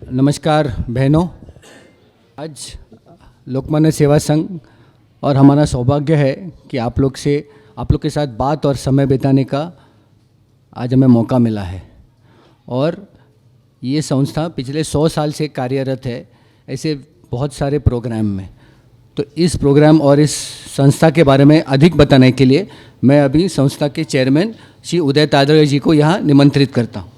नमस्कार बहनों। आज लोकमान्य सेवा संघ और हमारा सौभाग्य है कि आप लोग के साथ बात और समय बिताने का आज हमें मौका मिला है। और ये संस्था पिछले 100 साल से कार्यरत है ऐसे बहुत सारे प्रोग्राम में। तो इस प्रोग्राम और इस संस्था के बारे में अधिक बताने के लिए मैं अभी संस्था के चेयरमैन श्री उदय तादड़े जी को यहाँ निमंत्रित करता हूँ।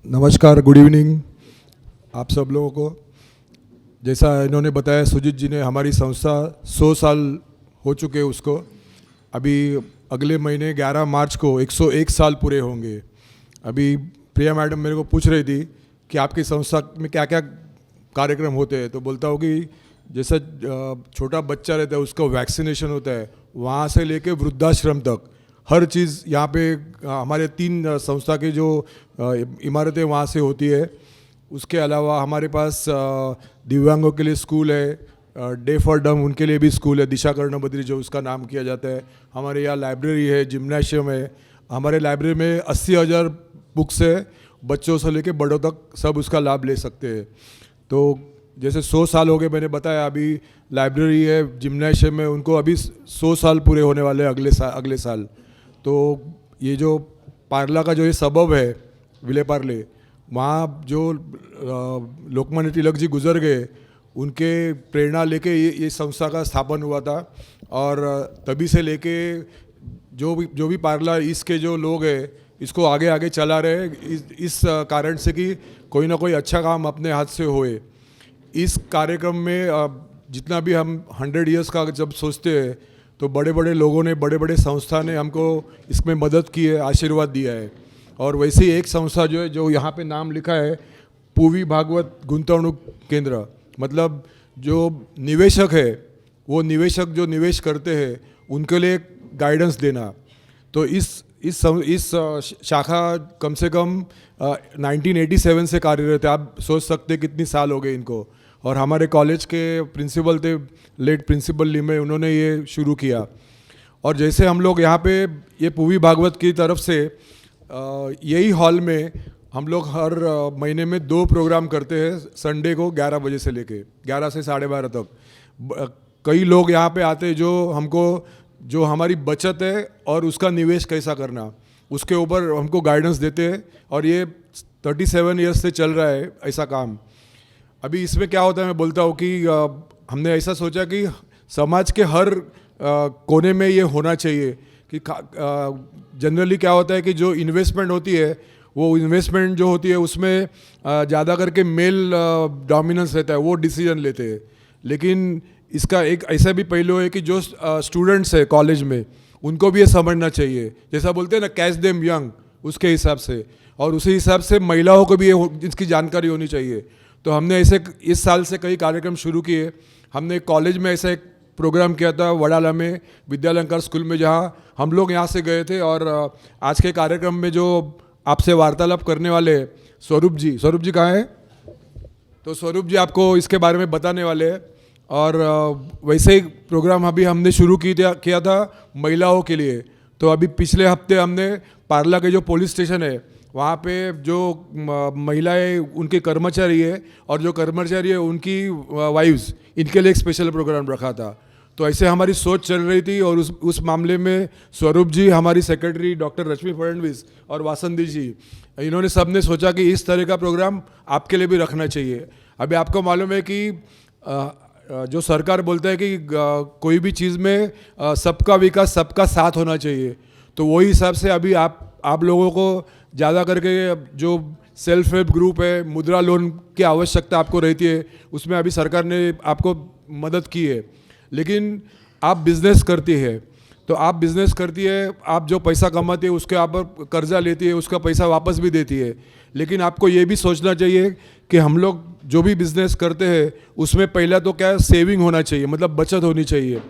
नमस्कार, गुड इवनिंग आप सब लोगों को। जैसा इन्होंने बताया, सुजीत जी ने, हमारी संस्था 100 साल हो चुके हैं उसको। अभी अगले महीने 11 मार्च को 101 साल पूरे होंगे। अभी प्रिया मैडम मेरे को पूछ रही थी कि आपकी संस्था में क्या क्या कार्यक्रम होते हैं। तो बोलता हूँ कि जैसा छोटा बच्चा रहता है उसका वैक्सीनेशन होता है, वहाँ से लेके वृद्धाश्रम तक हर चीज़ यहाँ पे हमारे 3 संस्था के जो इमारतें वहाँ से होती है। उसके अलावा हमारे पास दिव्यांगों के लिए स्कूल है, डेफ और डम उनके लिए भी स्कूल है, दिशा कर्णबद्री जो उसका नाम किया जाता है। हमारे यहाँ लाइब्रेरी है, जिम्नाशियम है। हमारे लाइब्रेरी में 80,000 बुक्स है, बच्चों से लेके बड़ों तक सब उसका लाभ ले सकते हैं। तो जैसे 100 साल हो गए, मैंने बताया, अभी लाइब्रेरी है, जिम्नाशियम है, उनको अभी 100 साल पूरे होने वाले हैं अगले साल। तो ये जो पार्ला का जो ये सबब है विले पार्ले, वहाँ जो लोकमान्य तिलक जी गुजर गए, उनके प्रेरणा लेके ये संस्था का स्थापन हुआ था। और तभी से लेके जो भी पार्ला इसके जो लोग हैं इसको आगे आगे चला रहे इस कारण से कि कोई ना कोई अच्छा काम अपने हाथ से होए। इस कार्यक्रम में जितना भी हम 100 ईयर्स का जब सोचते हैं तो बड़े बड़े लोगों ने, बड़े बड़े संस्था ने हमको इसमें मदद की है, आशीर्वाद दिया है। और वैसे ही एक संस्था जो है, जो यहाँ पे नाम लिखा है, पूवी भागवत गुंतवणूक केंद्र, मतलब जो निवेशक है वो निवेशक जो निवेश करते हैं उनके लिए गाइडेंस देना। तो इस शाखा कम से कम 1987 से कार्यरत है। आप सोच सकते हैं कितनी साल हो गए इनको। और हमारे कॉलेज के प्रिंसिपल थे, लेट प्रिंसिपल लिमे, उन्होंने ये शुरू किया। और जैसे हम लोग यहाँ पे ये पूवी भागवत की तरफ से यही हॉल में हम लोग हर महीने में 2 प्रोग्राम करते हैं। संडे को 11 बजे से लेके 11 से 12:30 तक कई लोग यहाँ पे आते हैं जो हमको, जो हमारी बचत है और उसका निवेश कैसा करना, उसके ऊपर हमको गाइडेंस देते हैं। और ये 37 ईयर्स से चल रहा है ऐसा काम। अभी इसमें क्या होता है, मैं बोलता हूँ कि हमने ऐसा सोचा कि समाज के हर कोने में ये होना चाहिए कि जनरली क्या होता है कि जो इन्वेस्टमेंट होती है, वो इन्वेस्टमेंट जो होती है उसमें ज़्यादा करके मेल डोमिनेंस रहता है, वो डिसीजन लेते हैं। लेकिन इसका एक ऐसा भी पहलू है कि जो स्टूडेंट्स है कॉलेज में, उनको भी ये समझना चाहिए। जैसा बोलते हैं ना, कैच देम यंग, उसके हिसाब से। और उसी हिसाब से महिलाओं को भी इसकी जानकारी होनी चाहिए। तो हमने ऐसे इस साल से कई कार्यक्रम शुरू किए। हमने कॉलेज में ऐसा एक प्रोग्राम किया था वडाला में, विद्यालंकार स्कूल में, जहाँ हम लोग यहाँ से गए थे। और आज के कार्यक्रम में जो आपसे वार्तालाप करने वाले स्वरूप जी कहाँ हैं? तो स्वरूप जी आपको इसके बारे में बताने वाले हैं। और वैसे ही प्रोग्राम अभी हमने शुरू किया था महिलाओं के लिए। तो अभी पिछले हफ्ते हमने पार्ला के जो पुलिस स्टेशन है वहाँ पे जो महिलाएं, उनके कर्मचारी है और जो कर्मचारी है उनकी वाइफ्स, इनके लिए एक स्पेशल प्रोग्राम रखा था। तो ऐसे हमारी सोच चल रही थी। और उस मामले में स्वरूप जी, हमारी सेक्रेटरी डॉक्टर रश्मि फडणवीस और वासंती जी, इन्होंने सब ने सोचा कि इस तरह का प्रोग्राम आपके लिए भी रखना चाहिए। अभी आपको मालूम है कि जो सरकार बोलता है कि कोई भी चीज़ में सबका विकास, सबका साथ होना चाहिए। तो वही हिसाब से अभी आप लोगों को ज़्यादा करके जो सेल्फ हेल्प ग्रुप है, मुद्रा लोन की आवश्यकता आपको रहती है, उसमें अभी सरकार ने आपको मदद की है। लेकिन आप बिज़नेस करती है, तो आप बिज़नेस करती है, आप जो पैसा कमाती है उसके आप कर्जा लेती है, उसका पैसा वापस भी देती है। लेकिन आपको ये भी सोचना चाहिए कि हम लोग जो भी बिज़नेस करते हैं उसमें पहला तो क्या है, सेविंग होना चाहिए, मतलब बचत होनी चाहिए।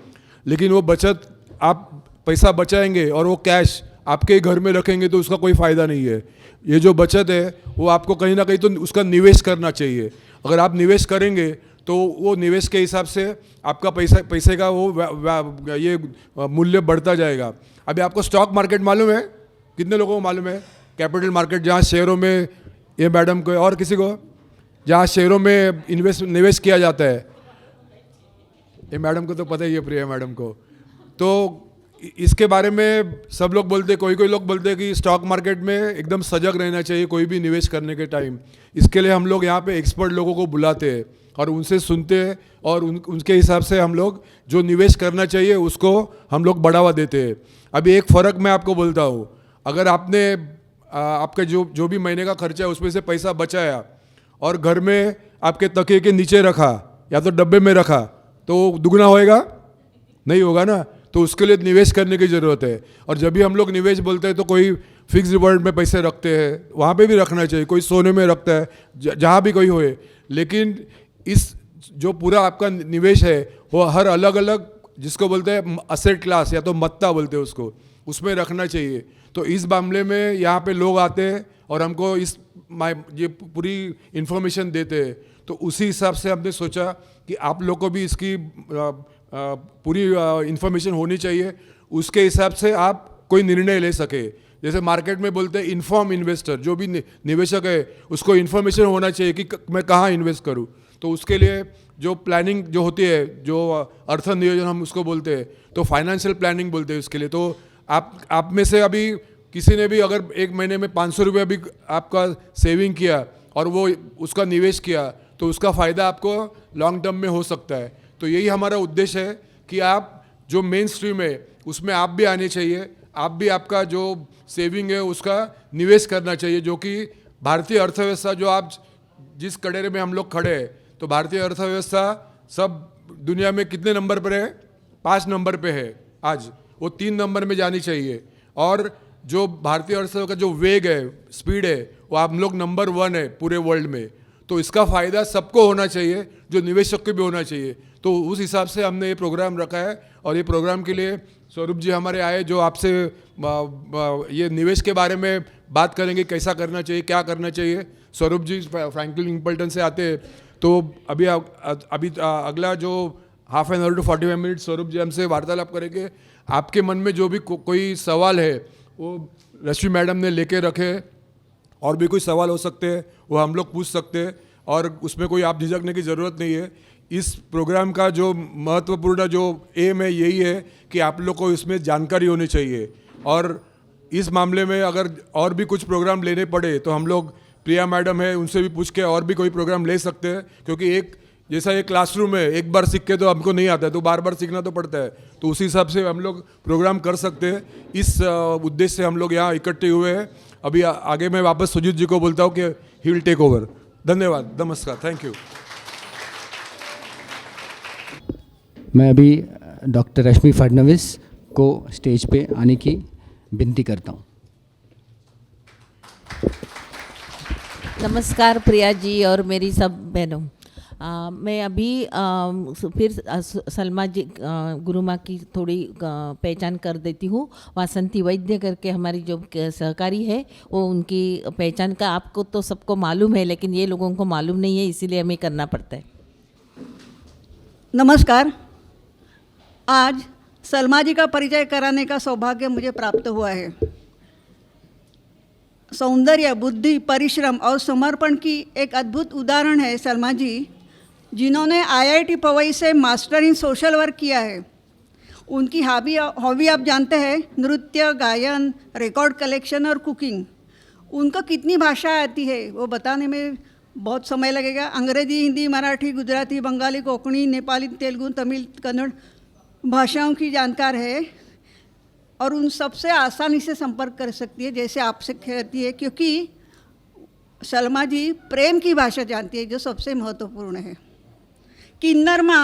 लेकिन वो बचत, आप पैसा बचाएंगे और वो कैश आपके घर में रखेंगे तो उसका कोई फ़ायदा नहीं है। ये जो बचत है वो आपको कहीं ना कहीं तो उसका निवेश करना चाहिए। अगर आप निवेश करेंगे तो वो निवेश के हिसाब से आपका पैसे का वो ये मूल्य बढ़ता जाएगा। अभी आपको स्टॉक मार्केट मालूम है? कितने लोगों को मालूम है? कैपिटल मार्केट, जहाँ शेयरों में, ये मैडम को और किसी को, जहाँ शेयरों में निवेश किया जाता है, ये मैडम को तो पता ही है, प्रिया मैडम को। तो इसके बारे में सब लोग बोलते, कोई लोग बोलते हैं कि स्टॉक मार्केट में एकदम सजग रहना चाहिए कोई भी निवेश करने के टाइम। इसके लिए हम लोग यहाँ पे एक्सपर्ट लोगों को बुलाते हैं और उनसे सुनते हैं और उनके हिसाब से हम लोग जो निवेश करना चाहिए उसको हम लोग बढ़ावा देते हैं। अभी एक फ़र्क मैं आपको बोलता हूँ, अगर आपने आपका जो भी महीने का खर्चा है उसमें से पैसा बचाया और घर में आपके तकिए के नीचे रखा या तो डब्बे में रखा, तो दुगना होएगा? नहीं होगा ना। तो उसके लिए निवेश करने की ज़रूरत है। और जब भी हम लोग निवेश बोलते हैं तो कोई फिक्स डिपॉजिट में पैसे रखते हैं, वहाँ पे भी रखना चाहिए, कोई सोने में रखता है, जहाँ भी कोई होए, लेकिन इस जो पूरा आपका निवेश है वो हर अलग अलग, जिसको बोलते हैं असेट क्लास या तो मत्ता बोलते हैं उसको, उसमें रखना चाहिए। तो इस मामले में यहाँ पे लोग आते हैं और हमको ये पूरी इन्फॉर्मेशन देते हैं। तो उसी हिसाब से हमने सोचा कि आप लोग को भी इसकी पूरी इन्फॉर्मेशन होनी चाहिए, उसके हिसाब से आप कोई निर्णय ले सके। जैसे मार्केट में बोलते हैं इन्फॉर्म इन्वेस्टर, जो भी निवेशक है उसको इन्फॉर्मेशन होना चाहिए कि मैं कहाँ इन्वेस्ट करूँ। तो उसके लिए जो प्लानिंग जो होती है, जो अर्थ नियोजन हम उसको बोलते हैं, तो फाइनेंशियल प्लानिंग बोलते हैं उसके लिए। तो आप में से अभी किसी ने भी अगर एक महीने में 500 रुपये भी आपका सेविंग किया और वो उसका निवेश किया, तो उसका फ़ायदा आपको लॉन्ग टर्म में हो सकता है। तो यही हमारा उद्देश्य है कि आप जो मेन स्ट्रीम है उसमें आप भी आने चाहिए, आप भी आपका जो सेविंग है उसका निवेश करना चाहिए, जो कि भारतीय अर्थव्यवस्था, जो आप जिस कड़ेरे में हम लोग खड़े हैं, तो भारतीय अर्थव्यवस्था सब दुनिया में कितने नंबर पर है? 5 नंबर पे है आज, वो 3 नंबर में जानी चाहिए। और जो भारतीय अर्थव्यवस्था का जो वेग है, स्पीड है, वो हम लोग नंबर 1 है पूरे वर्ल्ड में। तो इसका फ़ायदा सबको होना चाहिए, जो निवेशक को भी होना चाहिए। तो उस हिसाब से हमने ये प्रोग्राम रखा है। और ये प्रोग्राम के लिए स्वरूप जी हमारे आए, जो आपसे ये निवेश के बारे में बात करेंगे, कैसा करना चाहिए, क्या करना चाहिए। स्वरूप जी फ्रैंकलिन टेम्पल्टन से आते हैं। तो अभी अगला जो half an hour to 45 minute Swaroop ji हमसे वार्तालाप करेंगे। आपके मन में जो भी कोई सवाल है वो रश्मि मैडम ने लेके रखे, और भी कोई सवाल हो सकते हैं वो हम लोग पूछ सकते हैं, और उसमें कोई आप झिझकने की ज़रूरत नहीं है। इस प्रोग्राम का जो महत्वपूर्ण जो एम है यही है कि आप लोग को इसमें जानकारी होनी चाहिए। और इस मामले में अगर और भी कुछ प्रोग्राम लेने पड़े तो हम लोग, प्रिया मैडम है, उनसे भी पूछ के और भी कोई प्रोग्राम ले सकते हैं। क्योंकि एक जैसा ये क्लासरूम है, एक बार सीख के तो हमको नहीं आता है, तो बार बार सीखना तो पड़ता है। तो उसी हिसाब से हम लोग प्रोग्राम कर सकते हैं। इस उद्देश्य से हम लोग यहाँ इकट्ठे हुए हैं। अभी आगे मैं वापस सुजीत जी को बोलता हूँ कि ही विल टेक ओवर। धन्यवाद, नमस्कार, थैंक यू। मैं अभी डॉक्टर रश्मि फडणवीस को स्टेज पे आने की विनती करता हूँ। नमस्कार प्रिया जी और मेरी सब बहनों। मैं अभी फिर सलमा जी गुरुमा की थोड़ी पहचान कर देती हूँ। वासंती वैद्य करके हमारी जो सहकारी है, वो उनकी पहचान का आपको तो सबको मालूम है, लेकिन ये लोगों को मालूम नहीं है, इसीलिए हमें करना पड़ता है। नमस्कार। आज सलमा जी का परिचय कराने का सौभाग्य मुझे प्राप्त हुआ है। सौंदर्य, बुद्धि, परिश्रम और समर्पण की एक अद्भुत उदाहरण है सलमा जी, जिन्होंने IIT पवई से मास्टर इन सोशल वर्क किया है। उनकी हॉबी आप जानते हैं, नृत्य, गायन, रिकॉर्ड कलेक्शन और कुकिंग। उनको कितनी भाषा आती है वो बताने में बहुत समय लगेगा। अंग्रेजी, हिंदी, मराठी, गुजराती, बंगाली, कोंकणी, नेपाली, तेलुगु, तमिल, कन्नड़ भाषाओं की जानकार है, और उन सबसे आसानी से संपर्क कर सकती है, जैसे आपसे कहती है, क्योंकि सलमा जी प्रेम की भाषा जानती है, जो सबसे महत्वपूर्ण है। किन्नरमा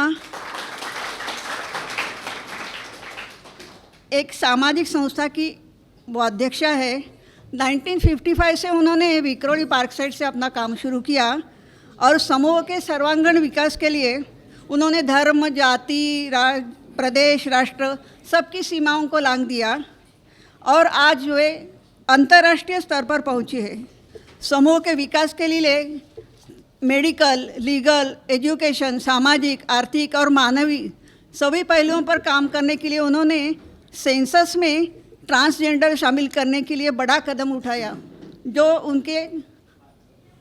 एक सामाजिक संस्था की वो अध्यक्षा है। 1955 से उन्होंने विक्रोली पार्क साइड से अपना काम शुरू किया, और समूह के सर्वांगीण विकास के लिए उन्होंने धर्म, जाति, प्रदेश, राष्ट्र सबकी सीमाओं को लांघ दिया, और आज वे अंतर्राष्ट्रीय स्तर पर पहुंची है। समूह के विकास के लिए मेडिकल, लीगल, एजुकेशन, सामाजिक, आर्थिक और मानवी सभी पहलुओं पर काम करने के लिए उन्होंने सेंसस में ट्रांसजेंडर शामिल करने के लिए बड़ा कदम उठाया, जो उनके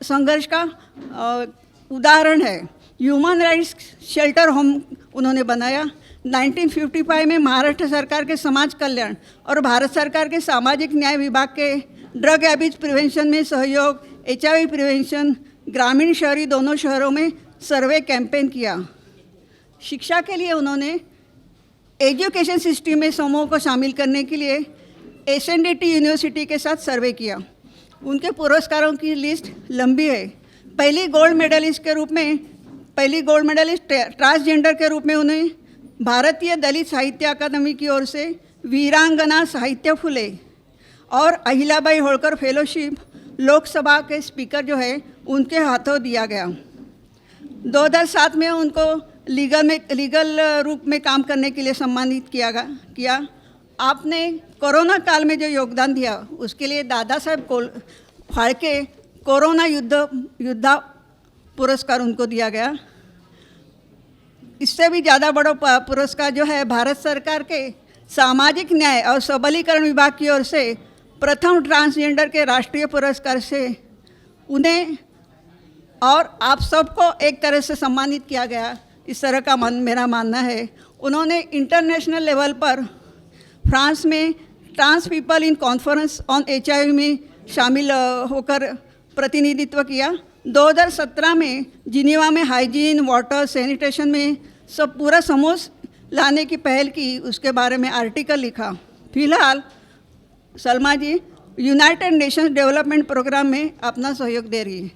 संघर्ष का उदाहरण है। ह्यूमन राइट्स शेल्टर होम उन्होंने बनाया। 1955 में महाराष्ट्र सरकार के समाज कल्याण और भारत सरकार के सामाजिक न्याय विभाग के ड्रग एब्यूज प्रिवेंशन में सहयोग, HIV प्रिवेंशन, ग्रामीण शहरी दोनों शहरों में सर्वे कैंपेन किया। शिक्षा के लिए उन्होंने एजुकेशन सिस्टम में समूह को शामिल करने के लिए SNDT यूनिवर्सिटी के साथ सर्वे किया। उनके पुरस्कारों की लिस्ट लंबी है। पहली गोल्ड मेडलिस्ट ट्रांसजेंडर के रूप में उन्हें भारतीय दलित साहित्य अकादमी की ओर से वीरांगना साहित्य फुले और अहिल्याबाई होळकर फेलोशिप लोकसभा के स्पीकर जो है उनके हाथों दिया गया। 2007 में उनको लीगल रूप में काम करने के लिए सम्मानित किया। आपने कोरोना काल में जो योगदान दिया उसके लिए दादा साहेब फाळके कोरोना योद्धा पुरस्कार उनको दिया गया। इससे भी ज़्यादा बड़ा पुरस्कार जो है भारत सरकार के सामाजिक न्याय और सबलीकरण विभाग की ओर से प्रथम ट्रांसजेंडर के राष्ट्रीय पुरस्कार से उन्हें और आप सबको एक तरह से सम्मानित किया गया। इस तरह का मेरा मानना है। उन्होंने इंटरनेशनल लेवल पर फ्रांस में trans people in conference on HIV में शामिल होकर प्रतिनिधित्व किया। 2017 में जिनेवा में हाइजीन, वाटर, सैनिटेशन में सब पूरा समूह लाने की पहल की, उसके बारे में आर्टिकल लिखा। फिलहाल सलमा जी यूनाइटेड नेशंस डेवलपमेंट प्रोग्राम में अपना सहयोग दे रही है।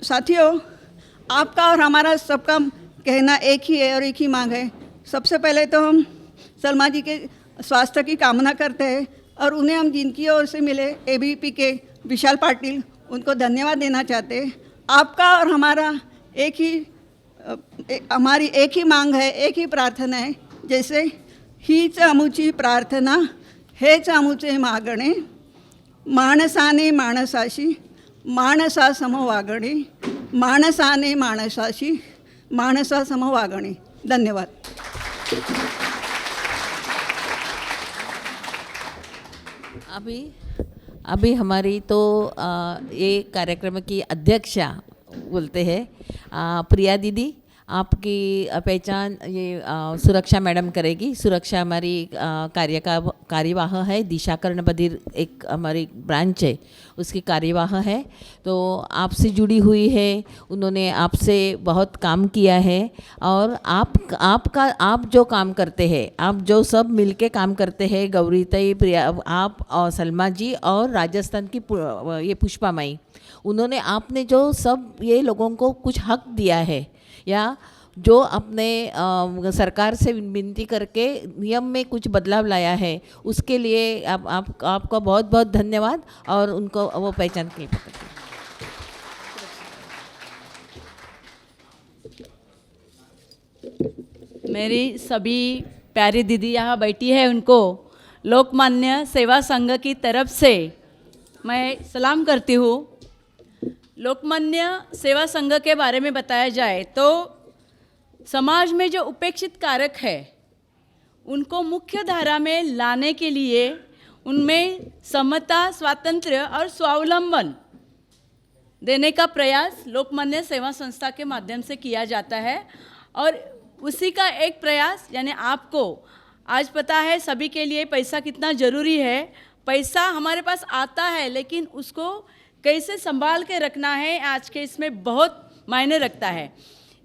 साथियों, आपका और हमारा सबका कहना एक ही है और एक ही मांग है। सबसे पहले तो हम सलमा जी के स्वास्थ्य की कामना करते हैं और उन्हें हम जिनकी ओर से मिले ABP के विशाल पाटिल, उनको धन्यवाद देना चाहते हैं। आपका और हमारा हमारी एक ही मांग है, एक ही प्रार्थना है। जैसे हीच आमुची प्रार्थना, हेच आमुचे मागणे, माणसाने माणसाशी, माणसा सम वागणे, माणसाने माणसाशी, माणसा सम वागणे। धन्यवाद। अभी हमारी तो ये कार्यक्रम की अध्यक्षा बोलते हैं प्रिया दीदी। आपकी पहचान ये सुरक्षा मैडम करेगी। सुरक्षा हमारी कार्यवाह है। दिशाकरण बधिर एक हमारी ब्रांच है, उसकी कार्यवाह है। तो आपसे जुड़ी हुई है, उन्होंने आपसे बहुत काम किया है। और आप जो काम करते हैं, आप जो सब मिलके काम करते हैं, गौरीताई, प्रिया, आप और सलमा जी और राजस्थान की ये पुष्पा माई, उन्होंने आपने जो सब ये लोगों को कुछ हक दिया है या जो अपने सरकार से विनती करके नियम में कुछ बदलाव लाया है, उसके लिए आपका बहुत बहुत धन्यवाद। और उनको वो पहचान के लिए मेरी सभी प्यारी दीदी यहाँ बैठी है, उनको लोकमान्य सेवा संघ की तरफ से मैं सलाम करती हूँ। लोकमान्य सेवा संघ के बारे में बताया जाए तो समाज में जो उपेक्षित कारक है उनको मुख्य धारा में लाने के लिए उनमें समता, स्वातंत्र्य और स्वावलंबन देने का प्रयास लोकमान्य सेवा संस्था के माध्यम से किया जाता है। और उसी का एक प्रयास, यानी आपको आज पता है सभी के लिए पैसा कितना ज़रूरी है। पैसा हमारे पास आता है, लेकिन उसको कैसे संभाल के रखना है आज के इसमें बहुत मायने रखता है।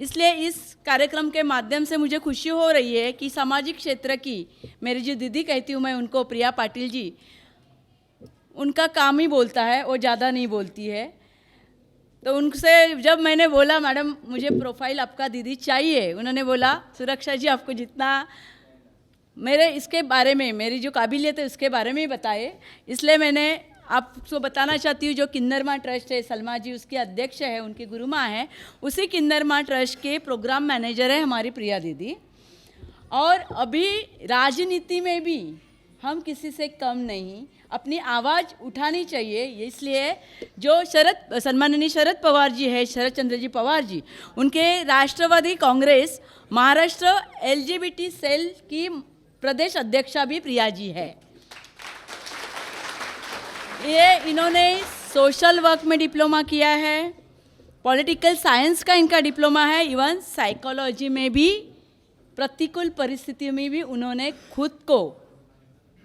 इसलिए इस कार्यक्रम के माध्यम से मुझे खुशी हो रही है कि सामाजिक क्षेत्र की मेरी जो दीदी कहती हूँ मैं उनको, प्रिया पाटिल जी, उनका काम ही बोलता है, वो ज़्यादा नहीं बोलती है। तो उनसे जब मैंने बोला मैडम मुझे प्रोफाइल आपका दीदी चाहिए, उन्होंने बोला सुरक्षा जी आपको जितना मेरे इसके बारे में, मेरी जो काबिलियत है उसके बारे में ही बताए। इसलिए मैंने आपको बताना चाहती हूँ, जो किन्नरमा ट्रस्ट है, सलमा जी उसके अध्यक्ष है, उनकी गुरुमा है, उसी किन्नरमा ट्रस्ट के प्रोग्राम मैनेजर है हमारी प्रिया दीदी। और अभी राजनीति में भी हम किसी से कम नहीं, अपनी आवाज़ उठानी चाहिए। इसलिए जो सम्माननीय शरद पवार जी है, शरद चंद्र जी पवार जी, उनके राष्ट्रवादी कांग्रेस महाराष्ट्र LGBT सेल की प्रदेश अध्यक्षा भी प्रिया जी है। इन्होंने सोशल वर्क में डिप्लोमा किया है, पॉलिटिकल साइंस का इनका डिप्लोमा है, इवन साइकोलॉजी में भी प्रतिकूल परिस्थितियों में भी उन्होंने खुद को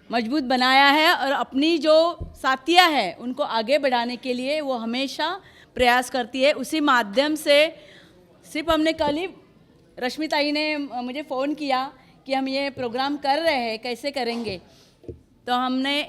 मजबूत बनाया है और अपनी जो साथियाँ हैं उनको आगे बढ़ाने के लिए वो हमेशा प्रयास करती है। उसी माध्यम से सिर्फ हमने कल ही रश्मिताई ने मुझे फ़ोन किया कि हम ये प्रोग्राम कर रहे हैं, कैसे करेंगे, तो हमने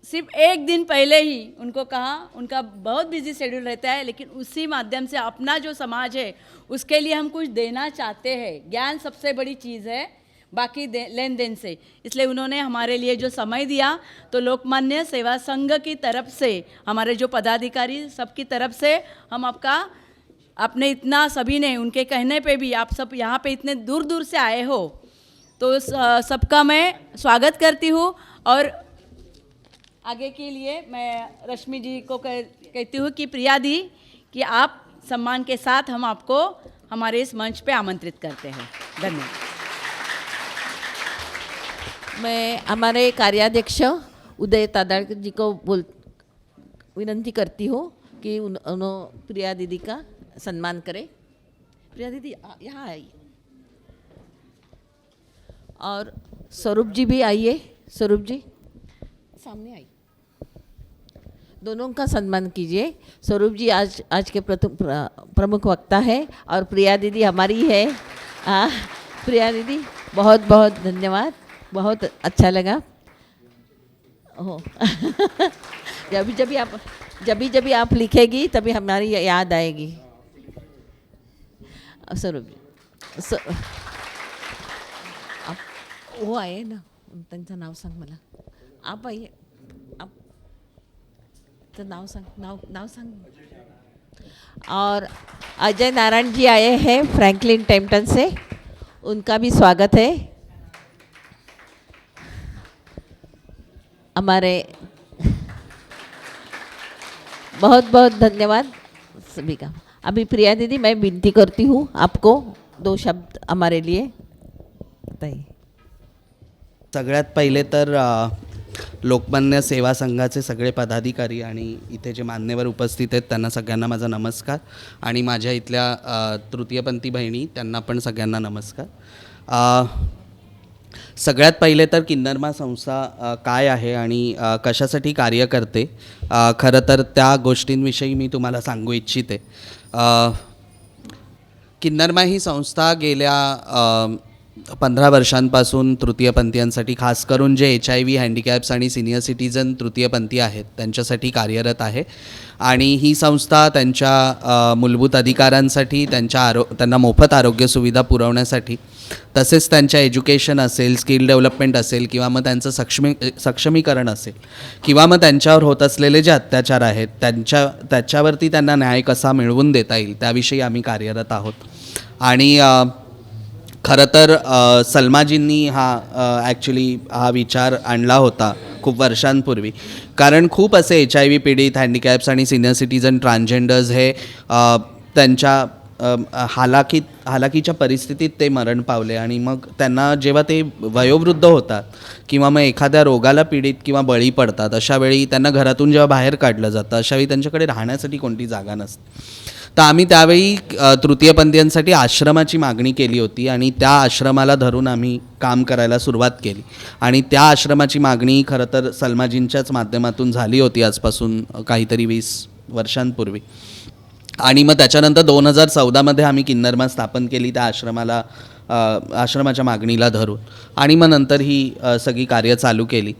सिर्फ एक दिन पहले ही उनको कहा, उनका बहुत बिजी शेड्यूल रहता है, लेकिन उसी माध्यम से अपना जो समाज है उसके लिए हम कुछ देना चाहते हैं। ज्ञान सबसे बड़ी चीज़ है, बाकी लेन देन से, इसलिए उन्होंने हमारे लिए जो समय दिया, तो लोकमान्य सेवा संघ की तरफ से, हमारे जो पदाधिकारी सबकी तरफ से हम आपने इतना सभी ने उनके कहने पे भी आप सब यहाँ पे इतने दूर दूर से आए हो, तो सबका मैं स्वागत करती हूँ। और आगे के लिए मैं रश्मि जी को कहती हूँ कि प्रिया दी कि आप सम्मान के साथ हम आपको हमारे इस मंच पे आमंत्रित करते हैं। धन्यवाद। मैं हमारे कार्याध्यक्ष उदय तादाड़ जी को विनंती करती हूँ कि उन्होंने प्रिया दीदी का सम्मान करें। प्रिया दीदी यहाँ आइए, और स्वरूप जी भी आइए। स्वरूप जी सामने आइए, दोनों का सम्मान कीजिए। स्वरूप जी आज के प्रमुख वक्ता है और प्रिया दीदी हमारी है। प्रिया दीदी बहुत बहुत धन्यवाद, बहुत अच्छा लगा। हो जब भी आप लिखेगी तभी हमारी याद आएगी। स्वरूप जी वो आहे ना, त्यांचं नाव सांग मला। आप आइए, आप तो नाव सांग। और अजय नारायण जी आए हैं फ्रैंकलिन टेम्पटन से, उनका भी स्वागत है। हमारे बहुत बहुत धन्यवाद सभी का। अभी प्रिया दीदी मैं विनती करती हूँ आपको 2 शब्द हमारे लिए बताइए। सगळ्यात पहिले तर लोकमान्य सेवा संघाचे सगळे पदाधिकारी आणि इथे जे मान्यवर उपस्थित आहेत त्यांना सगळ्यांना माझा नमस्कार, आणि माझ्या इथल्या तृतीयपंथी बहिणी त्यांना पण सगळ्यांना नमस्कार। सगळ्यात पहिले तर किन्नरमा संस्था काय आहे आणि कशासाठी कार्य करते, खरं तर त्या गोष्टींविषयी मी तुम्हाला सांगू इच्छिते। किन्नरमा ही संस्था गेल्या 15 वर्षांपासून तृतीयपंथीयांसाठी, खास करून जे HIV हँडिकॅप्स आणि सिनियर सिटीजन तृतीयपंथी आहेत त्यांच्यासाठी कार्यरत आहे। आणि ही संस्था त्यांच्या मूलभूत अधिकारांसाठी, त्यांना मोफत आरोग्य सुविधा पुरवण्यासाठी, तसेच त्यांच्या एज्युकेशन असेल, स्किल डेव्हलपमेंट असेल, किंवा मग त्यांचं सक्षमीकरण असेल, किंवा मग त्यांच्यावर होत असलेले जे अत्याचार आहेत त्याच्यावरती त्यांना न्याय कसा मिळवून देता येईल त्याविषयी आम्ही कार्यरत आहोत। आणि खरं तर सलमाजींनी ॲक्च्युली हा विचार आणला होता खूप वर्षांपूर्वी, कारण खूप असे HIV पीडित, हँडिकॅप्स आणि सिनियर सिटीजन ट्रान्सजेंडर्स हे त्यांच्या हालाकीच्या परिस्थितीत ते मरण पावले, आणि मग त्यांना जेव्हा ते वयोवृद्ध होतात किंवा मग एखाद्या रोगाला पीडित किंवा बळी पडतात, अशावेळी त्यांना घरातून जेव्हा बाहेर काढलं जातं, अशावेळी त्यांच्याकडे राहण्यासाठी कोणती जागा नसते। तर आम्ही त्यावेळी तृतीयपंथीयांसाठी आश्रमाची मागणी केली होती, आणि त्या आश्रमाला धरून आम्ही काम करायला सुरुवात केली, आणि त्या आश्रमाची मागणी खरं तर सलमाजींच्याच माध्यमातून झाली होती आजपासून काहीतरी 20 वर्षांपूर्वी। आणि मग त्याच्यानंतर 2014मध्ये आम्ही किन्नरमा स्थापन केली त्या आश्रमाच्या मागणीला धरून, आणि मग नंतर ही सगळी कार्य चालू केली।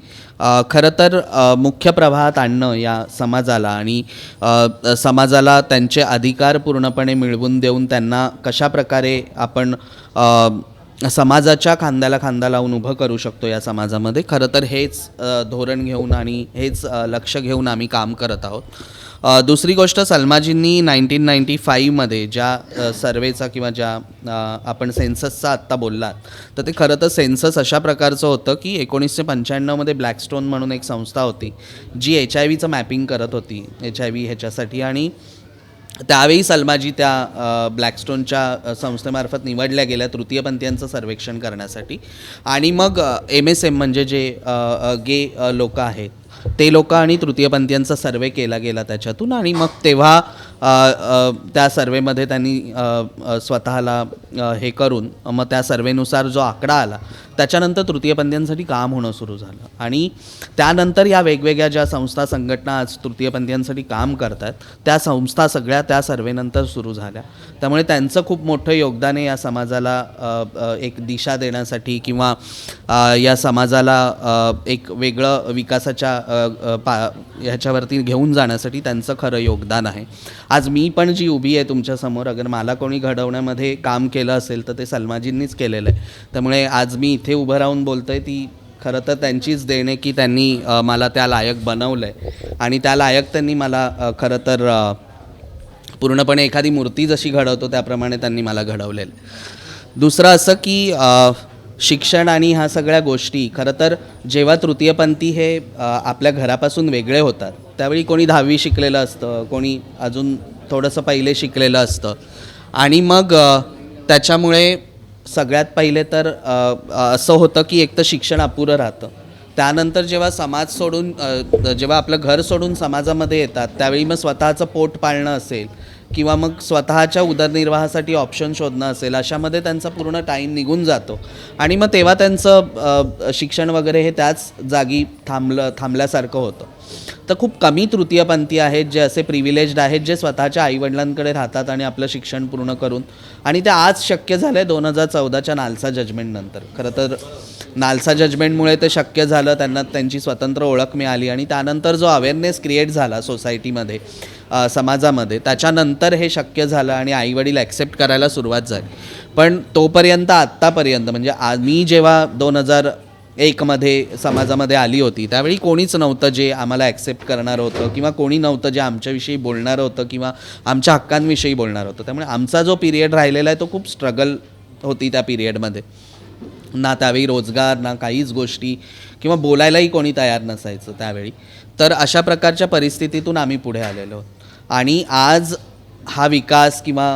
खरं तर मुख्य प्रवाहात आणणं या समाजाला, आणि समाजाला त्यांचे अधिकार पूर्णपणे मिळवून देऊन त्यांना कशाप्रकारे आपण समाजाच्या खांद्याला खांदा लावून उभं करू शकतो या समाजामध्ये, खरं तर हेच धोरण घेऊन आणि हेच लक्ष घेऊन आम्ही काम करत आहोत। दुसरी गोष्ट, सलमाजींनी 1995मध्ये ज्या सर्वेचा किंवा ज्या आपण सेन्ससचा आत्ता बोललात, तर ते खरं तर सेन्सस अशा प्रकारचं होतं की 1995मध्ये ब्लॅकस्टोन म्हणून एक संस्था होती जी HIV मॅपिंग करत होती, HIV ह्याच्यासाठी. आणि त्यावेळी सलमाजी त्या ब्लॅकस्टोनच्या संस्थेमार्फत निवडल्या गेल्या तृतीयपंथीयांचं सर्वेक्षण करण्यासाठी. आणि मग MSM म्हणजे जे गे लोक आहेत ते लोक आणि तृतीयपंथीयांचा सर्वे केला गेला त्याच्यातून. आणि मग तेव्हा त्या सर्वेमध्ये त्यांनी स्वतःला हे करून मग त्या सर्वेनुसार जो आकडा आला त्याच्यानंतर तृतीयपंथीयांसाठी काम होणं सुरू झालं. आणि त्यानंतर या वेगवेगळ्या ज्या संस्था संघटना आज तृतीयपंथीयांसाठी काम करतात त्या संस्था सगळ्या त्या सर्वेनंतर सुरू झाल्या. त्यामुळे त्यांचं खूप मोठं योगदान आहे या समाजाला एक दिशा देण्यासाठी किंवा या समाजाला एक वेगळं विकासाच्या ह्याच्यावरती घेऊन जाण्यासाठी त्यांचं खरं योगदान आहे. आज मी पण जी उभी आहे तुमच्यासमोर, अगर मला कोणी घडवण्यामध्ये काम केलं असेल तर ते सलमाजींनीच केलेलं आहे. त्यामुळे आज मी इथे उभं राहून बोलतोय ती खरं तर त्यांचीच देण आहे की त्यांनी मला त्या लायक बनवलं आहे. आणि त्या लायक त्यांनी मला खरं तर पूर्णपणे एखादी मूर्ती जशी घडवतो त्याप्रमाणे त्यांनी मला घडवलेलं आहे. दुसरं असं की शिक्षण आणि ह्या सगळ्या गोष्टी खरं तर जेव्हा तृतीयपंथी हे आपल्या घरापासून वेगळे होतात त्यावेळी कोणी 10वी शिकलेलं असतं, कोणी अजून थोडंसं पहिले शिकलेलं असतं. आणि मग त्याच्यामुळे सगळ्यात पहिले तर असं होतं की एक तर शिक्षण अपुरं राहतं. त्यानंतर जेव्हा समाज सोडून जेव्हा आपलं घर सोडून समाजामध्ये येतात त्यावेळी मग स्वतःचं पोट पाळणं असेल किंवा मग स्वतःच्या उदरनिर्वाहासाठी ऑप्शन शोधणं असेल, अशामध्ये त्यांचा पूर्ण टाईम निघून जातो. आणि मग तेव्हा त्यांचं शिक्षण वगैरे हे त्याच जागी थांबल्यासारखं होतं. तर खूप कमी तृतीयपंथी आहेत जे असे प्रिव्हिलेज्ड आहेत जे स्वतःच्या आईवडिलांकडे राहतात आणि आपलं शिक्षण पूर्ण करून. आणि ते आज शक्य झालं आहे 2014च्या नालसा जजमेंटनंतर. खरं तर नालसा जजमेंटमुळे ते शक्य झालं, त्यांना त्यांची स्वतंत्र ओळख मिळाली. आणि त्यानंतर जो अवेअरनेस क्रिएट झाला सोसायटीमध्ये, समाजामध्ये, त्याच्यानंतर हे शक्य झालं आणि आईवडील ॲक्सेप्ट करायला सुरुवात झाली. पण तोपर्यंत आत्तापर्यंत म्हणजे मी जेव्हा 2001मध्ये समाजामध्ये आली होती त्यावेळी कोणीच नव्हतं जे आम्हाला ॲक्सेप्ट करणारं होतं किंवा कोणी नव्हतं जे आमच्याविषयी बोलणारं होतं किंवा आमच्या हक्कांविषयी बोलणारं होतं. त्यामुळे आमचा जो पिरियड राहिलेला आहे तो खूप स्ट्रगल होती त्या पिरियडमध्ये. ना त्यावेळी रोजगार, ना काहीच गोष्टी, किंवा बोलायलाही कोणी तयार नसायचं त्यावेळी. तर अशा प्रकारच्या परिस्थितीतून आम्ही पुढे आलेलो. आणि आज हा विकास किंवा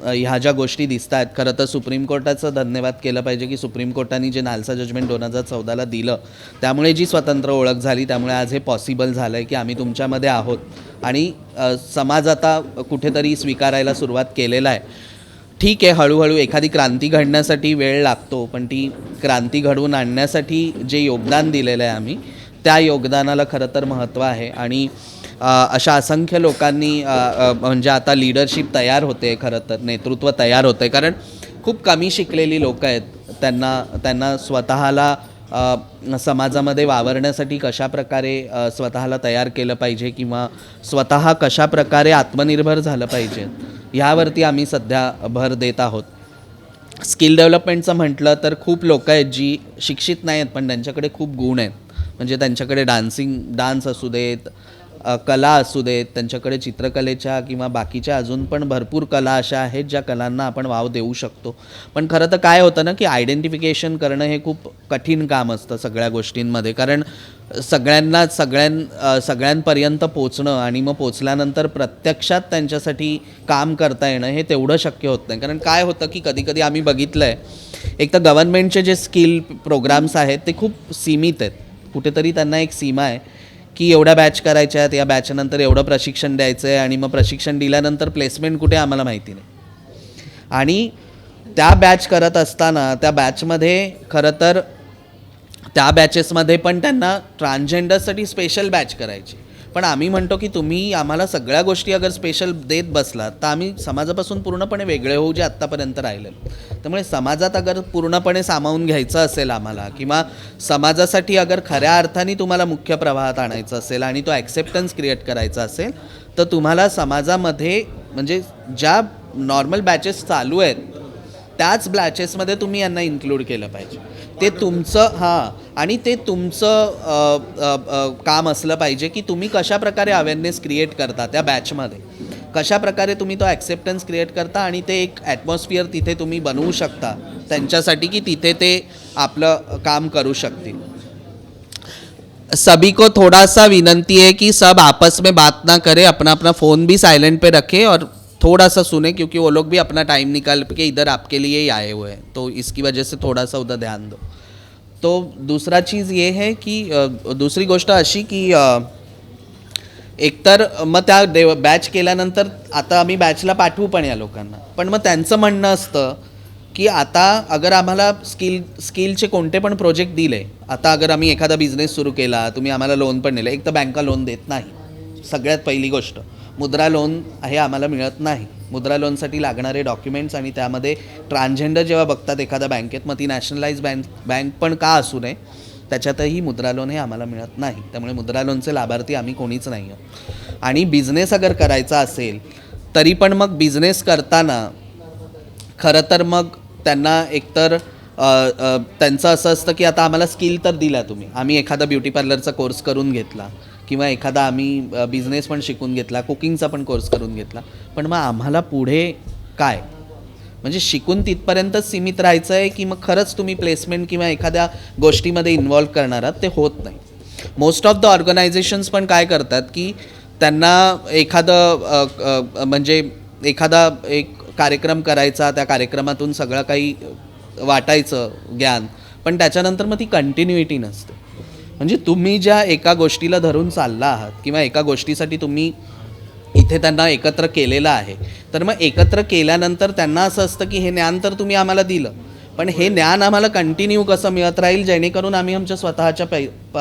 ह्या ज्या गोष्टी दिसत आहेत, खरं तर सुप्रीम कोर्टाचं धन्यवाद केलं पाहिजे की सुप्रीम कोर्टाने जे नालसा जजमेंट 2014ला दिलं त्यामुळे जी स्वतंत्र ओळख झाली, त्यामुळे आज हे पॉसिबल झालं आहे की आम्ही तुमच्यामध्ये आहोत. आणि समाज आता कुठेतरी स्वीकारायला सुरुवात केलेला आहे. ठीक आहे, हळूहळू एखादी क्रांती घडण्यासाठी वेळ लागतो, पण ती क्रांती घडवून आणण्यासाठी जे योगदान दिलेलं आहे आम्ही, त्या योगदानाला खरं तर महत्त्व आहे. आणि अशा असंख्य लोकांनी म्हणजे आता लीडरशिप तयार होते, खरं तर नेतृत्व तयार होतं आहे. कारण खूप कमी शिकलेली लोकं आहेत, त्यांना स्वतःला समाजामध्ये वावरण्यासाठी कशाप्रकारे स्वतःला तयार केलं पाहिजे किंवा स्वतः कशाप्रकारे आत्मनिर्भर झालं पाहिजे ह्यावरती आम्ही सध्या भर देत आहोत. स्किल डेव्हलपमेंटचं म्हटलं तर खूप लोकं आहेत जी शिक्षित नाही आहेत पण त्यांच्याकडे खूप गुण आहेत. म्हणजे त्यांच्याकडे डान्स असू देत, कला असू देत, त्यांच्याकडे चित्रकलेच्या किंवा बाकीच्या अजून पण भरपूर कला अशा आहेत ज्या कलांना आपण वाव देऊ शकतो. पण खरं तर काय होतं ना की आयडेंटिफिकेशन करणं हे खूप कठीण काम असतं सगळ्या गोष्टींमध्ये. कारण सगळ्यांपर्यंत पोचणं आणि मग पोचल्यानंतर प्रत्यक्षात त्यांच्यासाठी काम करता येणं हे तेवढं शक्य होत नाही. कारण काय होतं की कधीकधी आम्ही बघितलं आहे, एक तर गव्हर्नमेंटचे जे स्किल प्रोग्राम्स आहेत ते खूप सीमित आहेत. कुठेतरी त्यांना एक सीमा आहे की एवढ्या बॅच करायच्या आहेत, या बॅचनंतर एवढं प्रशिक्षण द्यायचं आहे आणि मग प्रशिक्षण दिल्यानंतर प्लेसमेंट कुठे आम्हाला माहिती नाही. आणि त्या बॅच करत असताना त्या बॅचमध्ये खरं तर त्या बॅचेसमध्ये पण त्यांना ट्रान्सजेंडरसाठी स्पेशल बॅच करायची. पण आम्ही म्हणतो की तुम्ही आम्हाला सगळ्या गोष्टी अगर स्पेशल देत बसलात तर आम्ही समाजापासून पूर्णपणे वेगळे होऊ जे आत्तापर्यंत राहिलेलं. त्यामुळे समाजात अगर पूर्णपणे सामावून घ्यायचं असेल आम्हाला किंवा समाजासाठी अगर खऱ्या अर्थाने तुम्हाला मुख्य प्रवाहात आणायचं असेल आणि तो ॲक्सेप्टन्स क्रिएट करायचा असेल तर तुम्हाला समाजामध्ये म्हणजे ज्या नॉर्मल बॅचेस चालू आहेत त्याच बॅचेसमध्ये तुम्ही यांना इन्क्लूड केलं पाहिजे. ते तुमचं आणि ते तुमचं काम असलं पाहिजे की तुम्ही कशा प्रकारे अवेअरनेस क्रिएट करता त्या बॅचमध्ये, कशा प्रकारे तुम्ही तो ॲक्सेप्टन्स क्रिएट करता आणि ते एक ॲटमॉस्फिअर तिथे तुम्ही बनवू शकता त्यांच्यासाठी की तिथे ते आपलं काम करू शकतील. सभी को थोड़ा सा विनंती है कि सब आपस में बात ना करें, अपना अपना फ़ोन भी साइलेंट पे रखें और थोड़ा सा सुने, क्योंकि वो लोग भी अपना टाइम निकाल के इधर आपके लिए ही आए हुए हैं, तो इसकी वजह से थोड़ा सा उधर ध्यान दो. तो दूसरा चीज़ ये है की दुसरी गोष्ट अशी की एकतर मग त्या बॅच केल्यानंतर आता आम्ही बॅचला पाठवू पण या लोकांना, पण मग त्यांचं म्हणणं असतं की आता अगर आम्हाला स्किलचे कोणते पण प्रोजेक्ट दिले, आता अगर आम्ही एखादा बिझनेस सुरू केला, तुम्ही आम्हाला लोन पण दिलं, एक तर बँका लोन देत नाही, सगळ्यात पहिली गोष्ट. मुद्रा लोन हे आम्हाला मिळत नाही. मुद्रा लोनसाठी लागणारे डॉक्युमेंट्स आणि त्यामध्ये ट्रान्सजेंडर जेव्हा बघतात एखाद्या बँकेत, मग ती नॅशनलाइज बँक पण का असू नये, त्याच्यातही मुद्रा लोन हे आम्हाला मिळत नाही. त्यामुळे मुद्रा लोनचे लाभार्थी आम्ही कोणीच नाही आहोत. आणि बिझनेस अगर करायचा असेल तरी पण मग बिझनेस करताना खरं तर मग त्यांना एकतर त्यांचं असं असतं की आता आम्हाला स्किल तर दिला तुम्ही, आम्ही एखादा ब्युटी पार्लरचा कोर्स करून घेतला किंवा एखादा आम्ही बिझनेस पण शिकून घेतला, कुकिंगचा पण कोर्स करून घेतला, पण मग आम्हाला पुढे काय, म्हणजे शिकून तिथपर्यंतच सीमित राहायचं आहे की मग खरंच तुम्ही प्लेसमेंट किंवा एखाद्या गोष्टीमध्ये इन्व्हॉल्व करणार आहात, ते होत नाही. मोस्ट ऑफ द ऑर्गनायझेशन्स पण काय करतात की त्यांना एखादं म्हणजे एखादा एक कार्यक्रम करायचा, त्या कार्यक्रमातून सगळं काही वाटायचं ज्ञान, पण त्याच्यानंतर मग ती कंटिन्युइटी नसते. म्हणजे तुम्ही ज्या एका गोष्टीला धरून चालला आहात किंवा एका गोष्टीसाठी तुम्ही इथे त्यांना एकत्र केलेलं आहे, तर मग एकत्र केल्यानंतर त्यांना असं असतं की हे ज्ञान तर तुम्ही आम्हाला दिलं, पण हे ज्ञान आम्हाला कंटिन्यू कसं मिळत राहील जेणेकरून आम्ही आमच्या स्वतःच्या